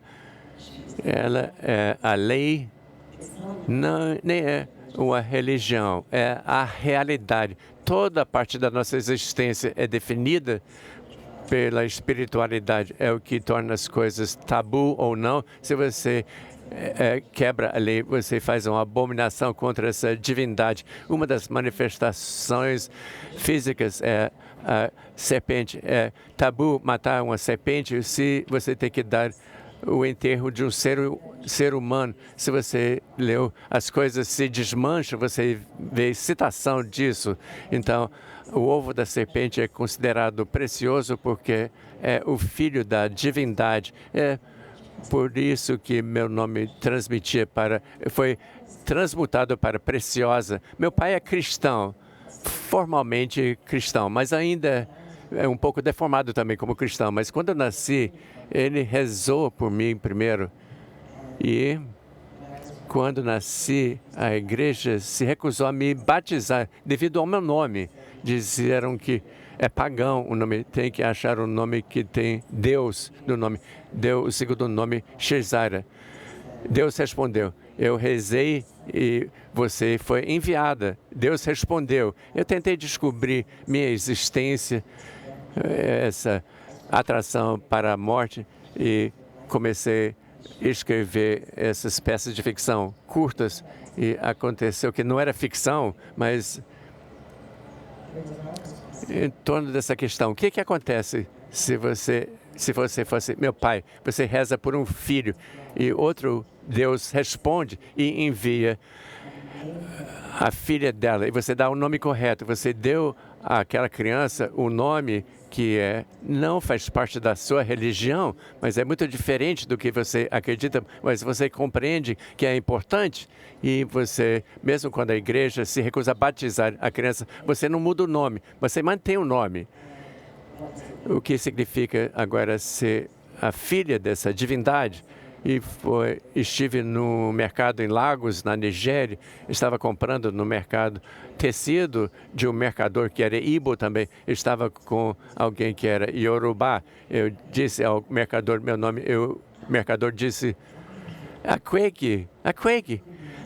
Ela é a lei, não, nem é uma religião, é a realidade. Toda parte da nossa existência é definida pela espiritualidade. É o que torna as coisas tabu ou não. Se você quebra a lei, você faz uma abominação contra essa divindade. Uma das manifestações físicas é a serpente. É tabu matar uma serpente se você tem que dar o enterro de um ser humano. Se você leu As Coisas Se Desmancham, você vê citação disso. Então, o ovo da serpente é considerado precioso porque é o filho da divindade. É por isso que meu nome foi transmutado para preciosa. Meu pai é cristão, formalmente cristão, mas ainda é um pouco deformado também como cristão. Mas quando eu nasci, ele rezou por mim primeiro. E quando nasci, a igreja se recusou a me batizar devido ao meu nome. Disseram que é pagão o nome, tem que achar um nome que tem Deus no nome. Deu o segundo nome, Shezara. Deus respondeu, eu rezei e você foi enviada. Deus respondeu. Eu tentei descobrir minha existência, essa atração para a morte, e comecei escrever essas peças de ficção curtas e aconteceu que não era ficção, mas em torno dessa questão, o que acontece se você fosse meu pai? Você reza por um filho e outro Deus responde e envia a filha dela e você dá o nome correto. Você deu àquela criança o nome que não faz parte da sua religião, mas é muito diferente do que você acredita, mas você compreende que é importante e você, mesmo quando a igreja se recusa a batizar a criança, você não muda o nome, você mantém o nome. O que significa agora ser a filha dessa divindade. E estive no mercado em Lagos, na Nigéria, estava comprando no mercado tecido de um mercador que era Igbo também, estava com alguém que era Yorubá. Eu disse ao mercador meu nome, o mercador disse, Akwege.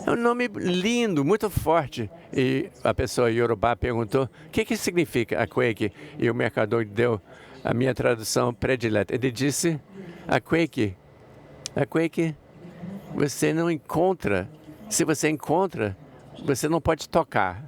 É um nome lindo, muito forte. E a pessoa Yorubá perguntou, o que significa Akwege? E o mercador deu a minha tradução predileta. Ele disse, Akwege, você não encontra. Se você encontra, você não pode tocar.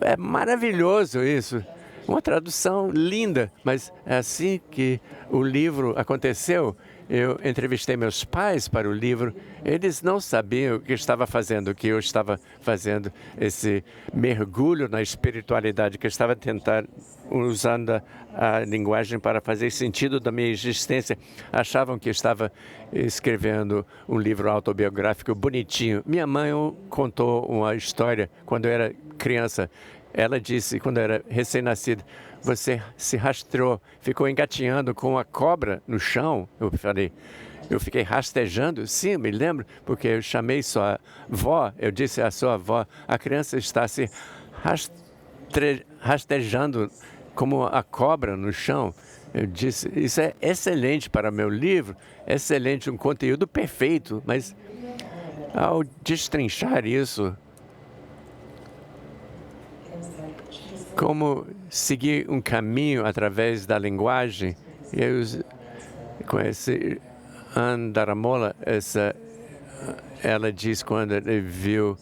É maravilhoso isso. Uma tradução linda, mas é assim que o livro aconteceu. Eu entrevistei meus pais para o livro. Eles não sabiam o que estava fazendo, o que eu estava fazendo, esse mergulho na espiritualidade que eu estava tentando, usando a linguagem para fazer sentido da minha existência. Achavam que eu estava escrevendo um livro autobiográfico bonitinho. Minha mãe contou uma história quando eu era criança. Ela disse, quando eu era recém-nascida, você se rastreou, ficou engatinhando com a cobra no chão. Eu fiquei rastejando. Sim, eu me lembro, porque eu chamei sua avó, eu disse à sua avó, a criança está se rastejando como a cobra no chão. Eu disse, isso é excelente para meu livro, excelente, um conteúdo perfeito, mas ao destrinchar isso, como seguir um caminho através da linguagem, eu conheci Andaramola, ela diz quando ele viu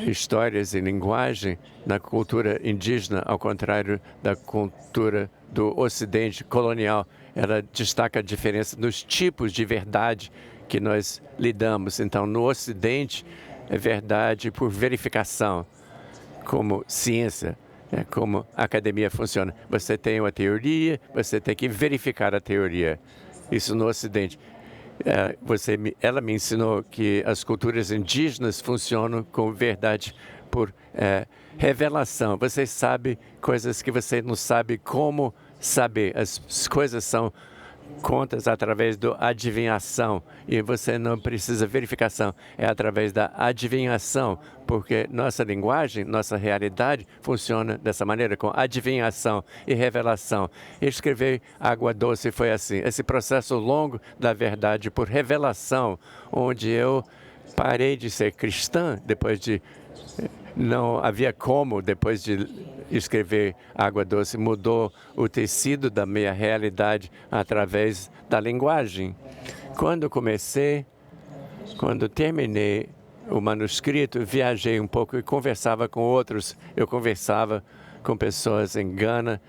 histórias em linguagem na cultura indígena, ao contrário da cultura do Ocidente colonial, ela destaca a diferença nos tipos de verdade que nós lidamos. Então, no Ocidente, é verdade por verificação, como ciência, como a academia funciona. Você tem uma teoria, você tem que verificar a teoria. Isso no Ocidente. Ela me ensinou que as culturas indígenas funcionam com verdade por revelação. Você sabe coisas que você não sabe como saber. As coisas são contas através da adivinhação e você não precisa verificação, é através da adivinhação, porque nossa linguagem, nossa realidade funciona dessa maneira, com adivinhação e revelação. Escrever Água Doce foi assim, esse processo longo da verdade por revelação, onde eu parei de ser cristã, depois de não havia como, depois de escrever Água Doce, mudou o tecido da minha realidade através da linguagem. Quando terminei o manuscrito, viajei um pouco e conversava com outros. Eu conversava com pessoas em Gana,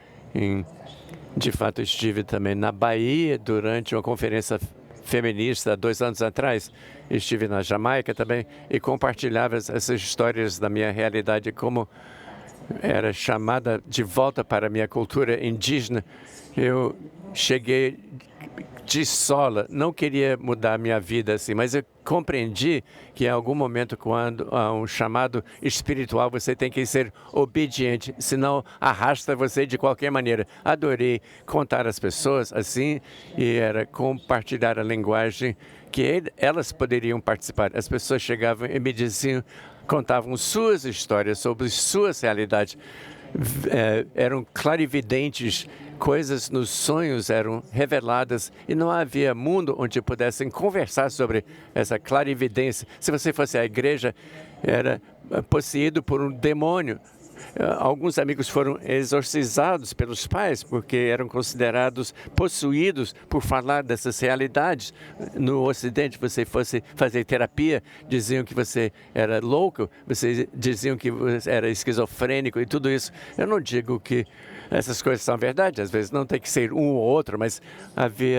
de fato estive também na Bahia durante uma conferência feminista 2 anos atrás. Estive na Jamaica também e compartilhava essas histórias da minha realidade, como era chamada de volta para a minha cultura indígena. Eu cheguei de sola, não queria mudar a minha vida assim, mas eu compreendi que em algum momento, quando há um chamado espiritual, você tem que ser obediente, senão arrasta você de qualquer maneira. Adorei contar às pessoas assim, e era compartilhar a linguagem que elas poderiam participar. As pessoas chegavam e me diziam, contavam suas histórias sobre suas realidades. Eram clarividentes, coisas nos sonhos eram reveladas e não havia mundo onde pudessem conversar sobre essa clarividência. Se você fosse à igreja, era possuído por um demônio. Alguns amigos foram exorcizados pelos pais porque eram considerados possuídos por falar dessas realidades. No Ocidente, você fosse fazer terapia, diziam que você era louco, diziam que você era esquizofrênico e tudo isso. Eu não digo que essas coisas são verdade, às vezes não tem que ser um ou outro, mas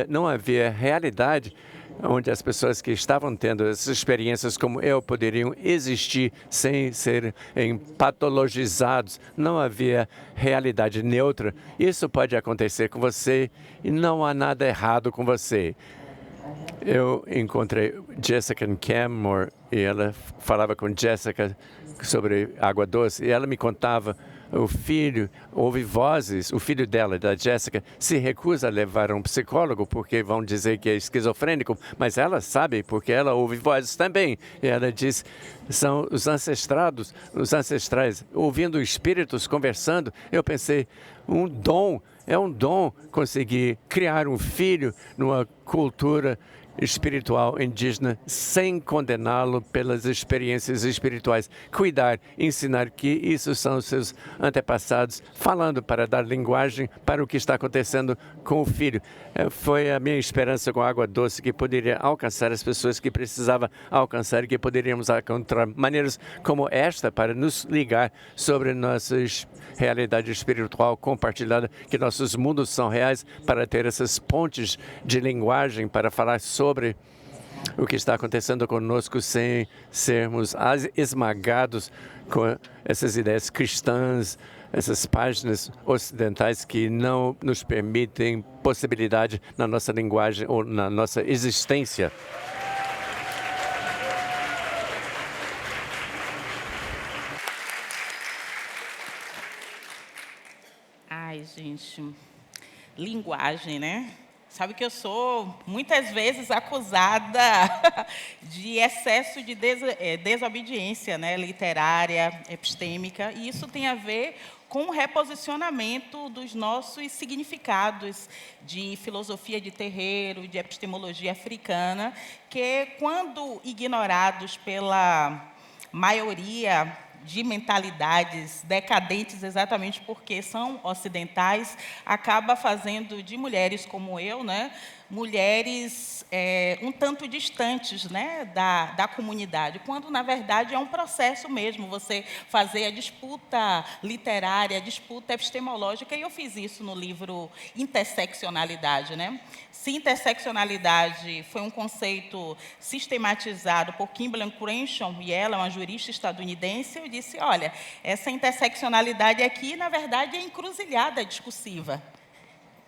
não havia realidade onde as pessoas que estavam tendo essas experiências como eu poderiam existir sem serem patologizados. Não havia realidade neutra. Isso pode acontecer com você e não há nada errado com você. Eu encontrei Jessica Campmore e ela falava com Jessica sobre água doce e ela me contava ouve vozes, o filho dela, da Jessica, se recusa a levar a um psicólogo porque vão dizer que é esquizofrênico, mas ela sabe porque ela ouve vozes também. E ela diz, são os ancestrais, ouvindo espíritos conversando. Eu pensei, é um dom conseguir criar um filho numa cultura espiritual indígena sem condená-lo pelas experiências espirituais. Cuidar, ensinar que isso são os seus antepassados, falando para dar linguagem para o que está acontecendo com o filho. Foi a minha esperança com a água doce que poderia alcançar as pessoas que precisava alcançar e que poderíamos encontrar maneiras como esta para nos ligar sobre nossa realidade espiritual compartilhada, que nossos mundos são reais, para ter essas pontes de linguagem para falar sobre o que está acontecendo conosco sem sermos esmagados com essas ideias cristãs, essas páginas ocidentais que não nos permitem possibilidade na nossa linguagem ou na nossa existência. Ai, gente, linguagem, né? Sabe que eu sou muitas vezes acusada de excesso de desobediência, né, literária, epistêmica, e isso tem a ver com o reposicionamento dos nossos significados de filosofia de terreiro, de epistemologia africana, que, quando ignorados pela maioria de mentalidades decadentes, exatamente porque são ocidentais, acaba fazendo de mulheres como eu, né, mulheres um tanto distantes, né, da comunidade, quando, na verdade, é um processo mesmo, você fazer a disputa literária, a disputa epistemológica, e eu fiz isso no livro Interseccionalidade, né? Se interseccionalidade foi um conceito sistematizado por Kimberlé Crenshaw, e ela é uma jurista estadunidense, eu disse, olha, essa interseccionalidade aqui, na verdade, é encruzilhada discursiva.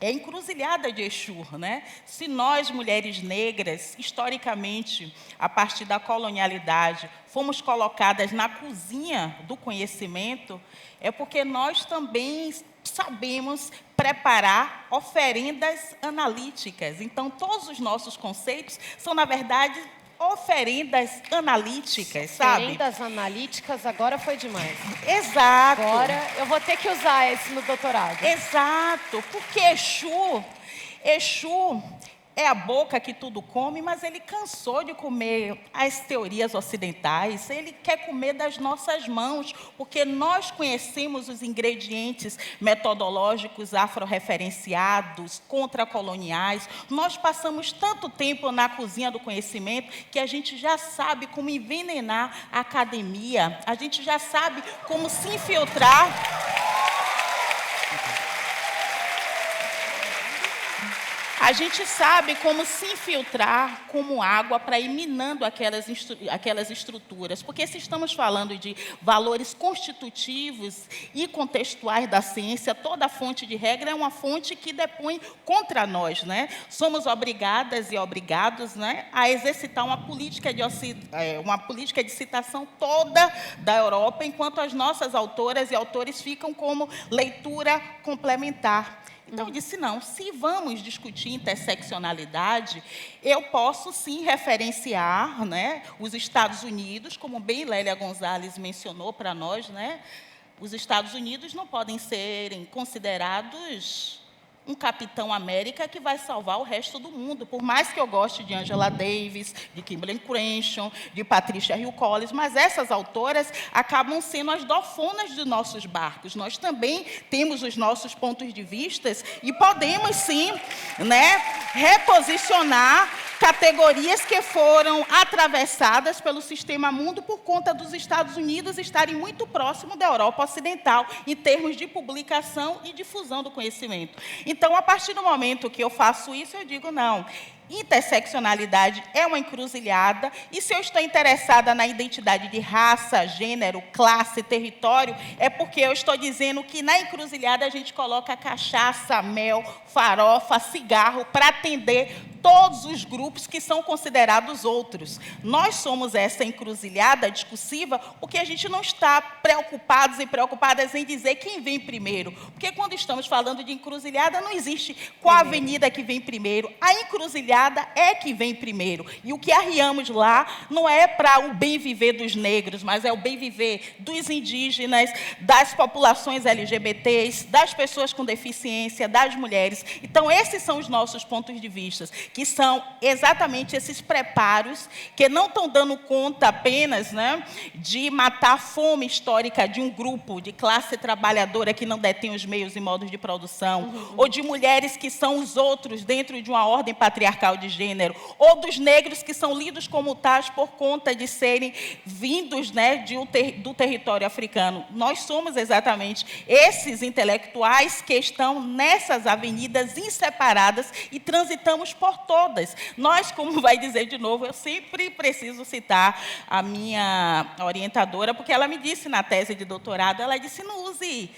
É encruzilhada de Exu, né? Se nós, mulheres negras, historicamente, a partir da colonialidade, fomos colocadas na cozinha do conhecimento, é porque nós também sabemos preparar oferendas analíticas. Então, todos os nossos conceitos são, na verdade, oferendas analíticas, sabe? Oferendas analíticas, agora foi demais. Exato. Agora eu vou ter que usar esse no doutorado. Exato, porque Exu é a boca que tudo come, mas ele cansou de comer as teorias ocidentais, ele quer comer das nossas mãos, porque nós conhecemos os ingredientes metodológicos afro-referenciados, contracoloniais, nós passamos tanto tempo na cozinha do conhecimento que a gente já sabe como envenenar a academia, a gente já sabe como se infiltrar. A gente sabe como se infiltrar como água para ir minando aquelas estruturas. Porque se estamos falando de valores constitutivos e contextuais da ciência, toda fonte de regra é uma fonte que depõe contra nós, né? Somos obrigadas e obrigados, né, a exercitar uma política de citação toda da Europa, enquanto as nossas autoras e autores ficam como leitura complementar. Então, eu disse, não, se vamos discutir interseccionalidade, eu posso, sim, referenciar, né, os Estados Unidos, como bem Lélia Gonzalez mencionou para nós, né, os Estados Unidos não podem serem considerados um Capitão América que vai salvar o resto do mundo. Por mais que eu goste de Angela Davis, de Kimberly Crenshaw, de Patricia Hill Collins, mas essas autoras acabam sendo as dofonas de nossos barcos. Nós também temos os nossos pontos de vista e podemos, sim, né, reposicionar categorias que foram atravessadas pelo sistema mundo por conta dos Estados Unidos estarem muito próximo da Europa Ocidental em termos de publicação e difusão do conhecimento. Então, a partir do momento que eu faço isso, eu digo, não, interseccionalidade é uma encruzilhada, e se eu estou interessada na identidade de raça, gênero, classe, território, é porque eu estou dizendo que na encruzilhada a gente coloca cachaça, mel, farofa, cigarro, para atender todos os grupos que são considerados outros. Nós somos essa encruzilhada discursiva porque a gente não está preocupados e preocupadas em dizer quem vem primeiro. Porque quando estamos falando de encruzilhada, não existe qual avenida que vem primeiro. A encruzilhada é que vem primeiro. E o que arriamos lá não é para o bem viver dos negros, mas é o bem viver dos indígenas, das populações LGBTs, das pessoas com deficiência, das mulheres. Então, esses são os nossos pontos de vista, que são exatamente esses preparos que não estão dando conta apenas, né, de matar a fome histórica de um grupo de classe trabalhadora que não detém os meios e modos de produção, ou de mulheres que são os outros dentro de uma ordem patriarcal de gênero, ou dos negros que são lidos como tais por conta de serem vindos, né, do território africano. Nós somos exatamente esses intelectuais que estão nessas avenidas inseparadas e transitamos por todas. Nós, como vai dizer de novo, eu sempre preciso citar a minha orientadora, porque ela me disse na tese de doutorado, ela disse, não use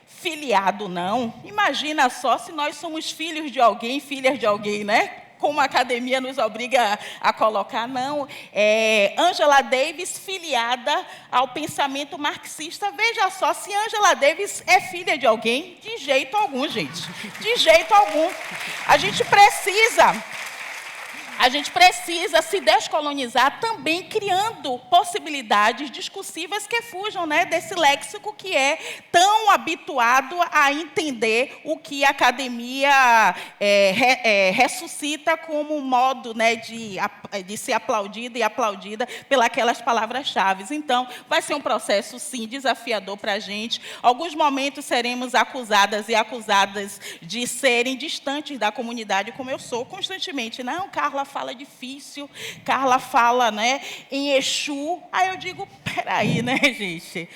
filiado, não. Imagina só se nós somos filhos de alguém, filhas de alguém, né? Como a academia nos obriga a colocar, não. Angela Davis, filiada ao pensamento marxista. Veja só, se Angela Davis é filha de alguém, de jeito algum, gente. De jeito algum. A gente precisa se descolonizar também criando possibilidades discursivas que fujam, né, desse léxico que é tão habituado a entender o que a academia ressuscita como um modo, né, de ser aplaudida e aplaudida pelas palavras-chave. Então, vai ser um processo, sim, desafiador para a gente. Alguns momentos seremos acusadas e acusadas de serem distantes da comunidade, como eu sou constantemente. Não, Carla fala difícil, Carla fala, né, em Exu. Aí eu digo, peraí, né, gente?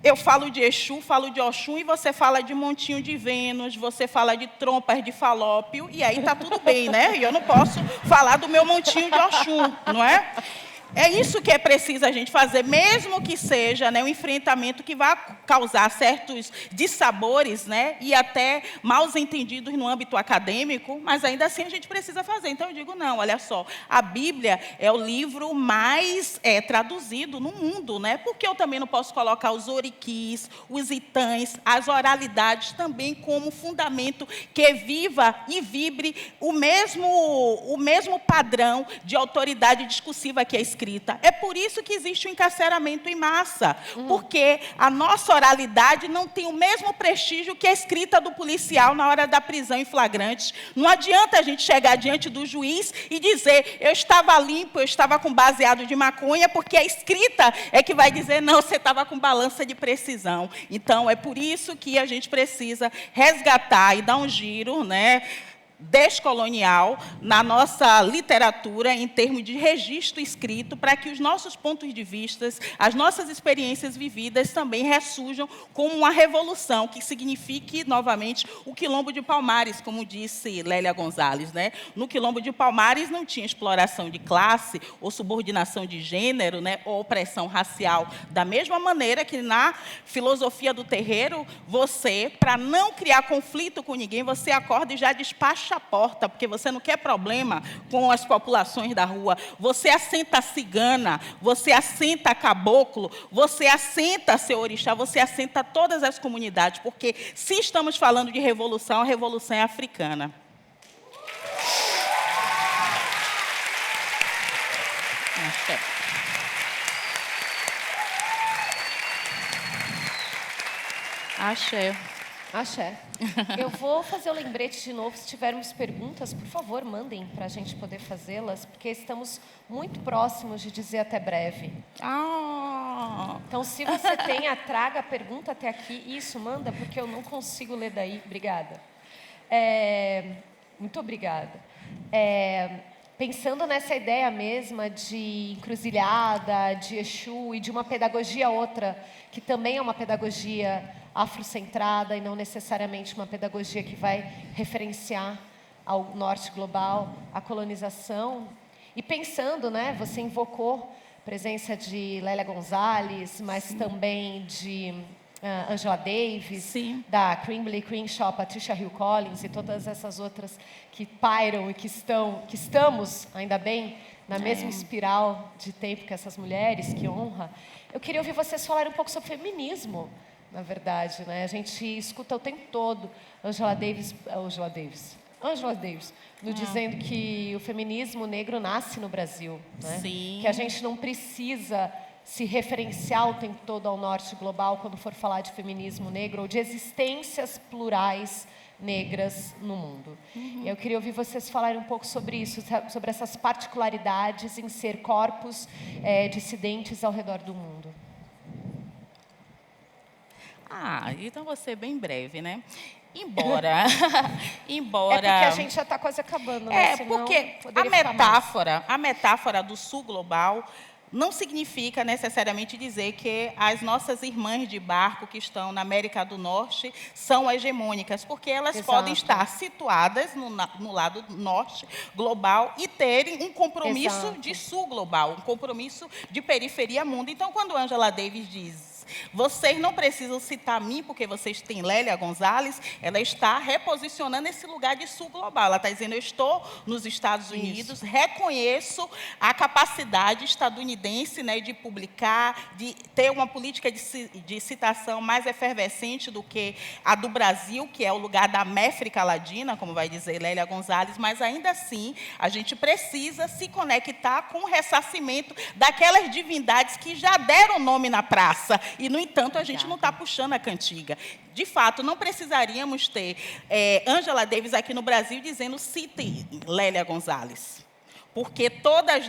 Eu falo de Exu, falo de Oxum, e você fala de montinho de Vênus, você fala de trompas de Falópio, e aí está tudo bem, né? E eu não posso falar do meu montinho de Oxum, não é? É isso que é preciso a gente fazer, mesmo que seja, né, um enfrentamento que vá causar certos dissabores, né, e até maus entendidos no âmbito acadêmico, mas ainda assim a gente precisa fazer. Então eu digo, não, olha só, a Bíblia é o livro mais traduzido no mundo, né, porque eu também não posso colocar os oriquis, os itãs, as oralidades também como fundamento que viva e vibre o mesmo padrão de autoridade discursiva que é escrita. É por isso que existe o encarceramento em massa, porque a nossa oralidade não tem o mesmo prestígio que a escrita do policial na hora da prisão em flagrante. Não adianta a gente chegar diante do juiz e dizer, eu estava limpo, eu estava com baseado de maconha, porque a escrita é que vai dizer, não, você estava com balança de precisão. Então, é por isso que a gente precisa resgatar e dar um giro, né, descolonial na nossa literatura em termos de registro escrito, para que os nossos pontos de vista, as nossas experiências vividas também ressurjam como uma revolução que signifique novamente o Quilombo de Palmares, como disse Lélia Gonzalez, né? No Quilombo de Palmares não tinha exploração de classe ou subordinação de gênero, né, ou opressão racial, da mesma maneira que na filosofia do terreiro, você, para não criar conflito com ninguém, você acorda e já despacha a porta, porque você não quer problema com as populações da rua. Você assenta a cigana, você assenta a caboclo, você assenta seu orixá, você assenta todas as comunidades, porque se estamos falando de revolução, a revolução é africana. Axé. Axé. Eu vou fazer o lembrete de novo. Se tivermos perguntas, por favor, mandem para a gente poder fazê-las, porque estamos muito próximos de dizer até breve. Então, se você traga a pergunta até aqui. Isso, manda, porque eu não consigo ler daí. Obrigada. Muito obrigada. Pensando nessa ideia mesma de encruzilhada, de Exu e de uma pedagogia outra, que também é uma pedagogia afrocentrada e não necessariamente uma pedagogia que vai referenciar ao norte global, a colonização. E pensando, né, você invocou a presença de Lélia Gonzalez, mas também de Angela Davis, da Crimbley Crenshaw, Patricia Hill Collins e todas essas outras que pairam e que estamos, ainda bem, na mesma espiral de tempo que essas mulheres, que honra. Eu queria ouvir vocês falarem um pouco sobre feminismo, na verdade, né? A gente escuta o tempo todo Angela Davis dizendo que o feminismo negro nasce no Brasil, né? Que a gente não precisa se referenciar o tempo todo ao norte global quando for falar de feminismo negro ou de existências plurais negras no mundo. Eu queria ouvir vocês falarem um pouco sobre isso, sobre essas particularidades em ser corpos dissidentes ao redor do mundo. Então vou ser bem breve, né? Embora... É porque a gente já está quase acabando, né? Senão porque a metáfora do sul global não significa necessariamente dizer que as nossas irmãs de barco que estão na América do Norte são hegemônicas, porque elas podem estar situadas no lado norte global e terem um compromisso de sul global, um compromisso de periferia mundo. Então, quando Angela Davis diz: vocês não precisam citar mim porque vocês têm Lélia Gonzalez, ela está reposicionando esse lugar de sul global. Ela está dizendo: eu estou nos Estados Unidos, reconheço a capacidade estadunidense, né, de publicar, de ter uma política de citação mais efervescente do que a do Brasil, que é o lugar da América Latina, como vai dizer Lélia Gonzalez, mas ainda assim a gente precisa se conectar com o ressarcimento daquelas divindades que já deram nome na praça. E, no entanto, a gente não está puxando a cantiga. De fato, não precisaríamos ter Angela Davis aqui no Brasil dizendo: citem Lélia Gonzalez. Porque todos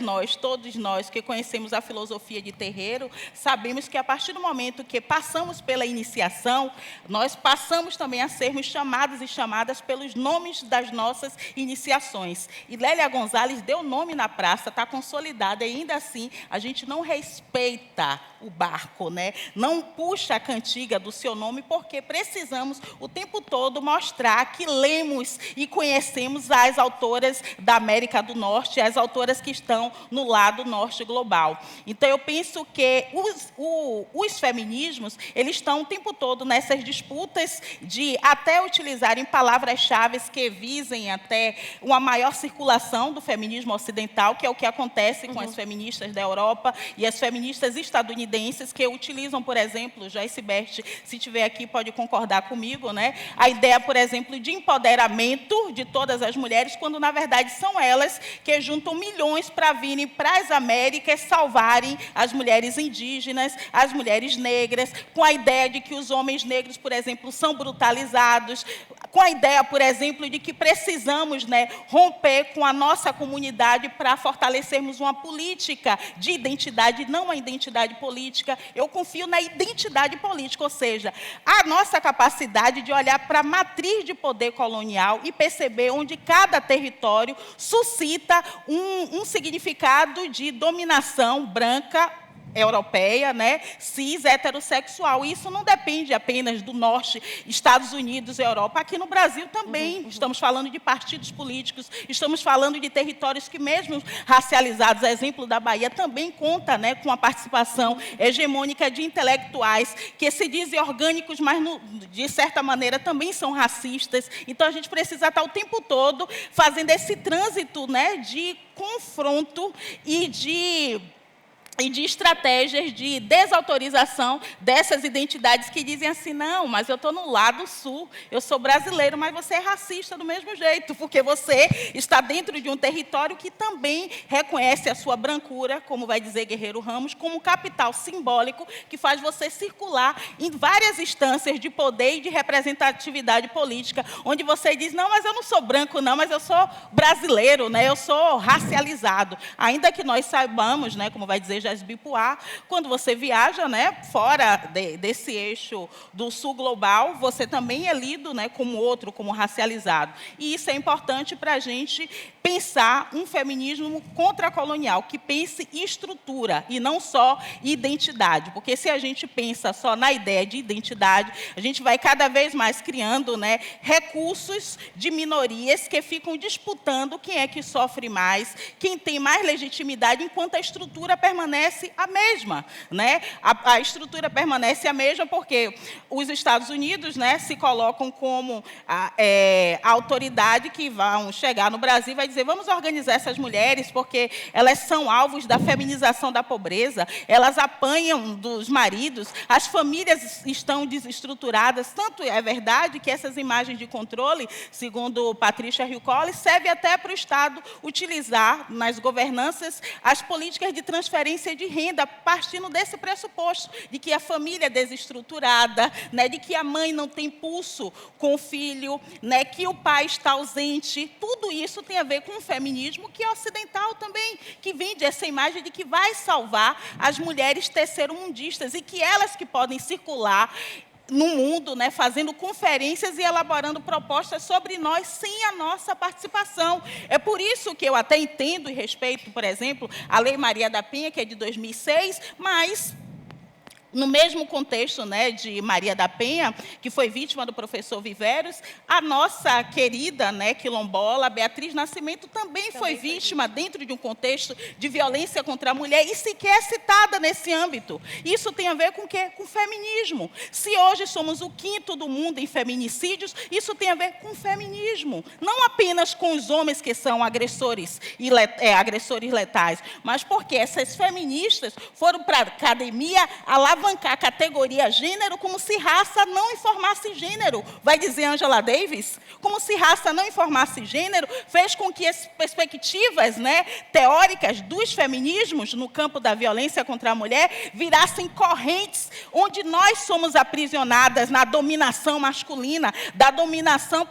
nós que conhecemos a filosofia de terreiro, sabemos que a partir do momento que passamos pela iniciação, nós passamos também a sermos chamados e chamadas pelos nomes das nossas iniciações. E Lélia Gonzalez deu nome na praça, está consolidada, e ainda assim a gente não respeita o barco, né? Não puxa a cantiga do seu nome, porque precisamos o tempo todo mostrar que lemos e conhecemos as autoras da América do Norte, as autoras que estão no lado norte global. Então, eu penso que os feminismos, eles estão o tempo todo nessas disputas de até utilizarem palavras-chave que visem até uma maior circulação do feminismo ocidental, que é o que acontece com as feministas da Europa e as feministas estadunidenses, que utilizam, por exemplo, Joyce Bert, se estiver aqui, pode concordar comigo, né? A ideia, por exemplo, de empoderamento de todas as mulheres, quando, na verdade, são elas que juntam milhões para virem para as Américas salvarem as mulheres indígenas, as mulheres negras, com a ideia de que os homens negros, por exemplo, são brutalizados, com a ideia, por exemplo, de que precisamos, né, romper com a nossa comunidade para fortalecermos uma política de identidade, não a identidade política. Eu confio na identidade política, ou seja, a nossa capacidade de olhar para a matriz de poder colonial e perceber onde cada território suscita um significado de dominação branca, europeia, né, cis, heterossexual. Isso não depende apenas do norte, Estados Unidos, Europa. Aqui no Brasil também estamos falando de partidos políticos, estamos falando de territórios que, mesmo racializados, a exemplo da Bahia, também conta, né, com a participação hegemônica de intelectuais que se dizem orgânicos, mas, de certa maneira, também são racistas. Então, a gente precisa estar o tempo todo fazendo esse trânsito, né, de confronto e de e de estratégias de desautorização dessas identidades que dizem assim, não, mas eu estou no lado sul, eu sou brasileiro, mas você é racista do mesmo jeito, porque você está dentro de um território que também reconhece a sua brancura, como vai dizer Guerreiro Ramos, como capital simbólico que faz você circular em várias instâncias de poder e de representatividade política, onde você diz, não, mas eu não sou branco, não, mas eu sou brasileiro, né? Eu sou racializado. Ainda que nós saibamos, né, como vai dizer Jasbi Puá, quando você viaja, né, fora desse eixo do sul global, você também é lido, né, como outro, como racializado. E isso é importante para a gente pensar um feminismo contracolonial, que pense estrutura e não só identidade. Porque se a gente pensa só na ideia de identidade, a gente vai cada vez mais criando, né, recursos de minorias que ficam disputando quem é que sofre mais, quem tem mais legitimidade, enquanto a estrutura permanece a mesma, né? A estrutura permanece a mesma porque os Estados Unidos, né, se colocam como a autoridade que vão chegar no Brasil e vai dizer, vamos organizar essas mulheres porque elas são alvos da feminização da pobreza, elas apanham dos maridos, as famílias estão desestruturadas, tanto é verdade que essas imagens de controle, segundo Patricia Hill Collins, serve até para o Estado utilizar nas governanças as políticas de transferência de renda, partindo desse pressuposto de que a família é desestruturada, né, de que a mãe não tem pulso com o filho, né, que o pai está ausente. Tudo isso tem a ver com um feminismo que é ocidental também, que vende essa imagem de que vai salvar as mulheres terceiro-mundistas e que elas que podem circular no mundo, né, fazendo conferências e elaborando propostas sobre nós sem a nossa participação. É por isso que eu até entendo e respeito, por exemplo, a Lei Maria da Penha, que é de 2006, mas no mesmo contexto, né, de Maria da Penha, que foi vítima do professor Viveiros, a nossa querida, né, quilombola, Beatriz Nascimento, também foi vítima dentro de um contexto de violência contra a mulher e sequer citada nesse âmbito. Isso tem a ver com o quê? Com feminismo. Se hoje somos o 5º do mundo em feminicídios, isso tem a ver com feminismo. Não apenas com os homens que são agressores letais, mas porque essas feministas foram para a academia alavancar a categoria gênero como se raça não informasse gênero. Vai dizer Angela Davis? Como se raça não informasse gênero, fez com que as perspectivas, né, teóricas dos feminismos no campo da violência contra a mulher virassem correntes onde nós somos aprisionadas na dominação masculina, da dominação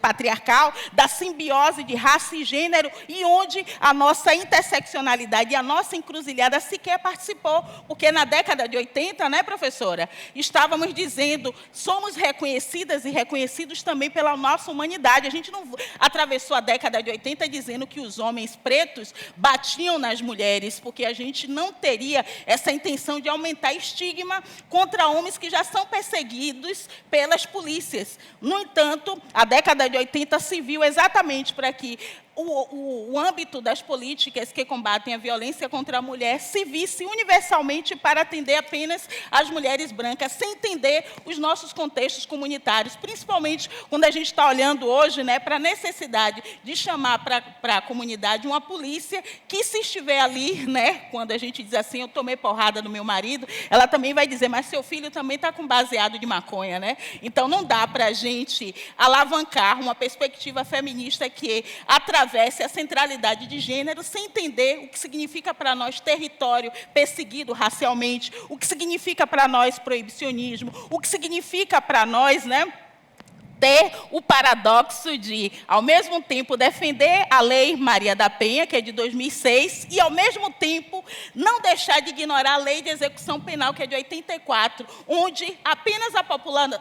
patriarcal, da simbiose de raça e gênero, e onde a nossa interseccionalidade e a nossa encruzilhada sequer participou, porque na década de 80, né, professora? Estávamos dizendo, somos reconhecidas e reconhecidos também pela nossa humanidade. A gente não atravessou a década de 80 dizendo que os homens pretos batiam nas mulheres, porque a gente não teria essa intenção de aumentar estigma contra homens que já são perseguidos pelas polícias. No entanto, a década de 80 se viu exatamente para que o âmbito das políticas que combatem a violência contra a mulher se visse universalmente para atender apenas as mulheres brancas, sem entender os nossos contextos comunitários, principalmente quando a gente está olhando hoje, né, para a necessidade de chamar para a comunidade uma polícia que, se estiver ali, né, quando a gente diz assim, eu tomei porrada do meu marido, ela também vai dizer, mas seu filho também está com baseado de maconha, né? Então, não dá para a gente alavancar uma perspectiva feminista que atravesse a centralidade de gênero sem entender o que significa para nós território perseguido racialmente, o que significa para nós proibicionismo, o que significa para nós, né, ter o paradoxo de, ao mesmo tempo, defender a Lei Maria da Penha, que é de 2006, e, ao mesmo tempo, não deixar de ignorar a Lei de Execução Penal, que é de 84, onde apenas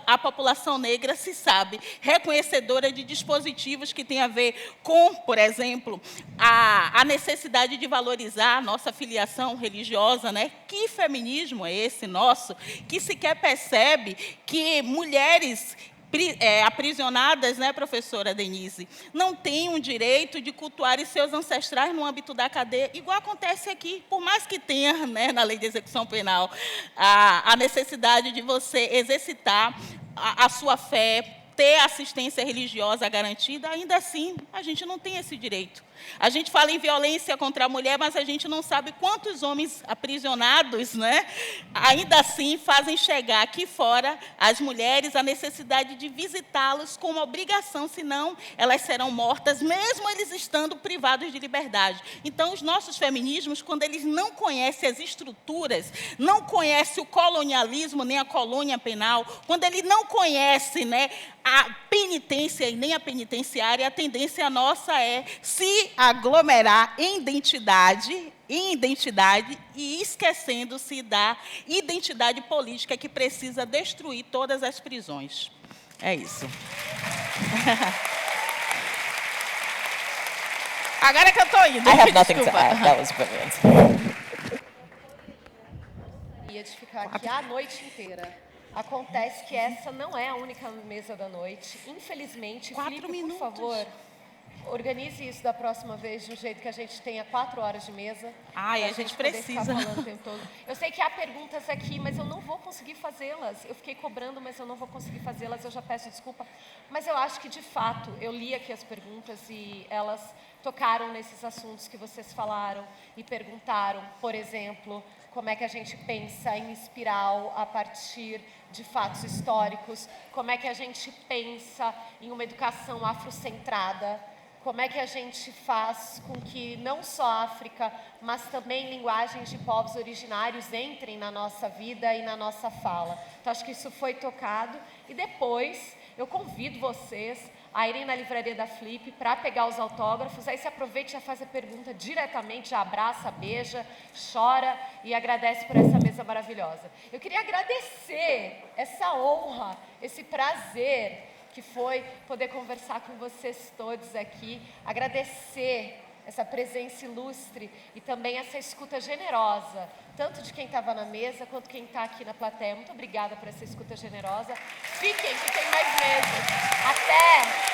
a população negra se sabe reconhecedora de dispositivos que têm a ver com, por exemplo, a necessidade de valorizar a nossa filiação religiosa, né? Que feminismo é esse nosso, que sequer percebe que mulheres aprisionadas, né, professora Denise, não têm o direito de cultuarem seus ancestrais no âmbito da cadeia, igual acontece aqui, por mais que tenha, né, na Lei de Execução Penal a necessidade de você exercitar a sua fé ter assistência religiosa garantida, ainda assim, a gente não tem esse direito. A gente fala em violência contra a mulher, mas a gente não sabe quantos homens aprisionados, né, ainda assim fazem chegar aqui fora às mulheres a necessidade de visitá-los como obrigação, senão elas serão mortas, mesmo eles estando privados de liberdade. Então, os nossos feminismos, quando eles não conhecem as estruturas, não conhecem o colonialismo, nem a colônia penal, quando ele não conhece, né, a penitência e nem a penitenciária, a tendência nossa é se aglomerar em identidade e esquecendo-se da identidade política que precisa destruir todas as prisões. É isso. Agora que eu estou indo. I have nothing to add. That was brilliant. Ia de ficar aqui a noite inteira. Acontece que essa não é a única mesa da noite. Infelizmente, Felipe, por favor, organize isso da próxima vez de um jeito que a gente tenha 4 horas de mesa. Ai, a gente precisa. O tempo todo. Eu sei que há perguntas aqui, mas eu não vou conseguir fazê-las. Eu fiquei cobrando, mas eu não vou conseguir fazê-las. Eu já peço desculpa. Mas eu acho que, de fato, eu li aqui as perguntas e elas tocaram nesses assuntos que vocês falaram e perguntaram, por exemplo, como é que a gente pensa em espiral a partir de fatos históricos, como é que a gente pensa em uma educação afrocentrada, como é que a gente faz com que não só a África, mas também linguagens de povos originários entrem na nossa vida e na nossa fala. Então, acho que isso foi tocado. E depois, eu convido vocês a irem na livraria da Flip para pegar os autógrafos. Aí você aproveita e já faz a pergunta diretamente, já abraça, beija, chora e agradece por essa mesa maravilhosa. Eu queria agradecer essa honra, esse prazer que foi poder conversar com vocês todos aqui, agradecer essa presença ilustre e também essa escuta generosa, tanto de quem estava na mesa quanto quem está aqui na plateia. Muito obrigada por essa escuta generosa. Fiquem, que tem mais mesas. Até!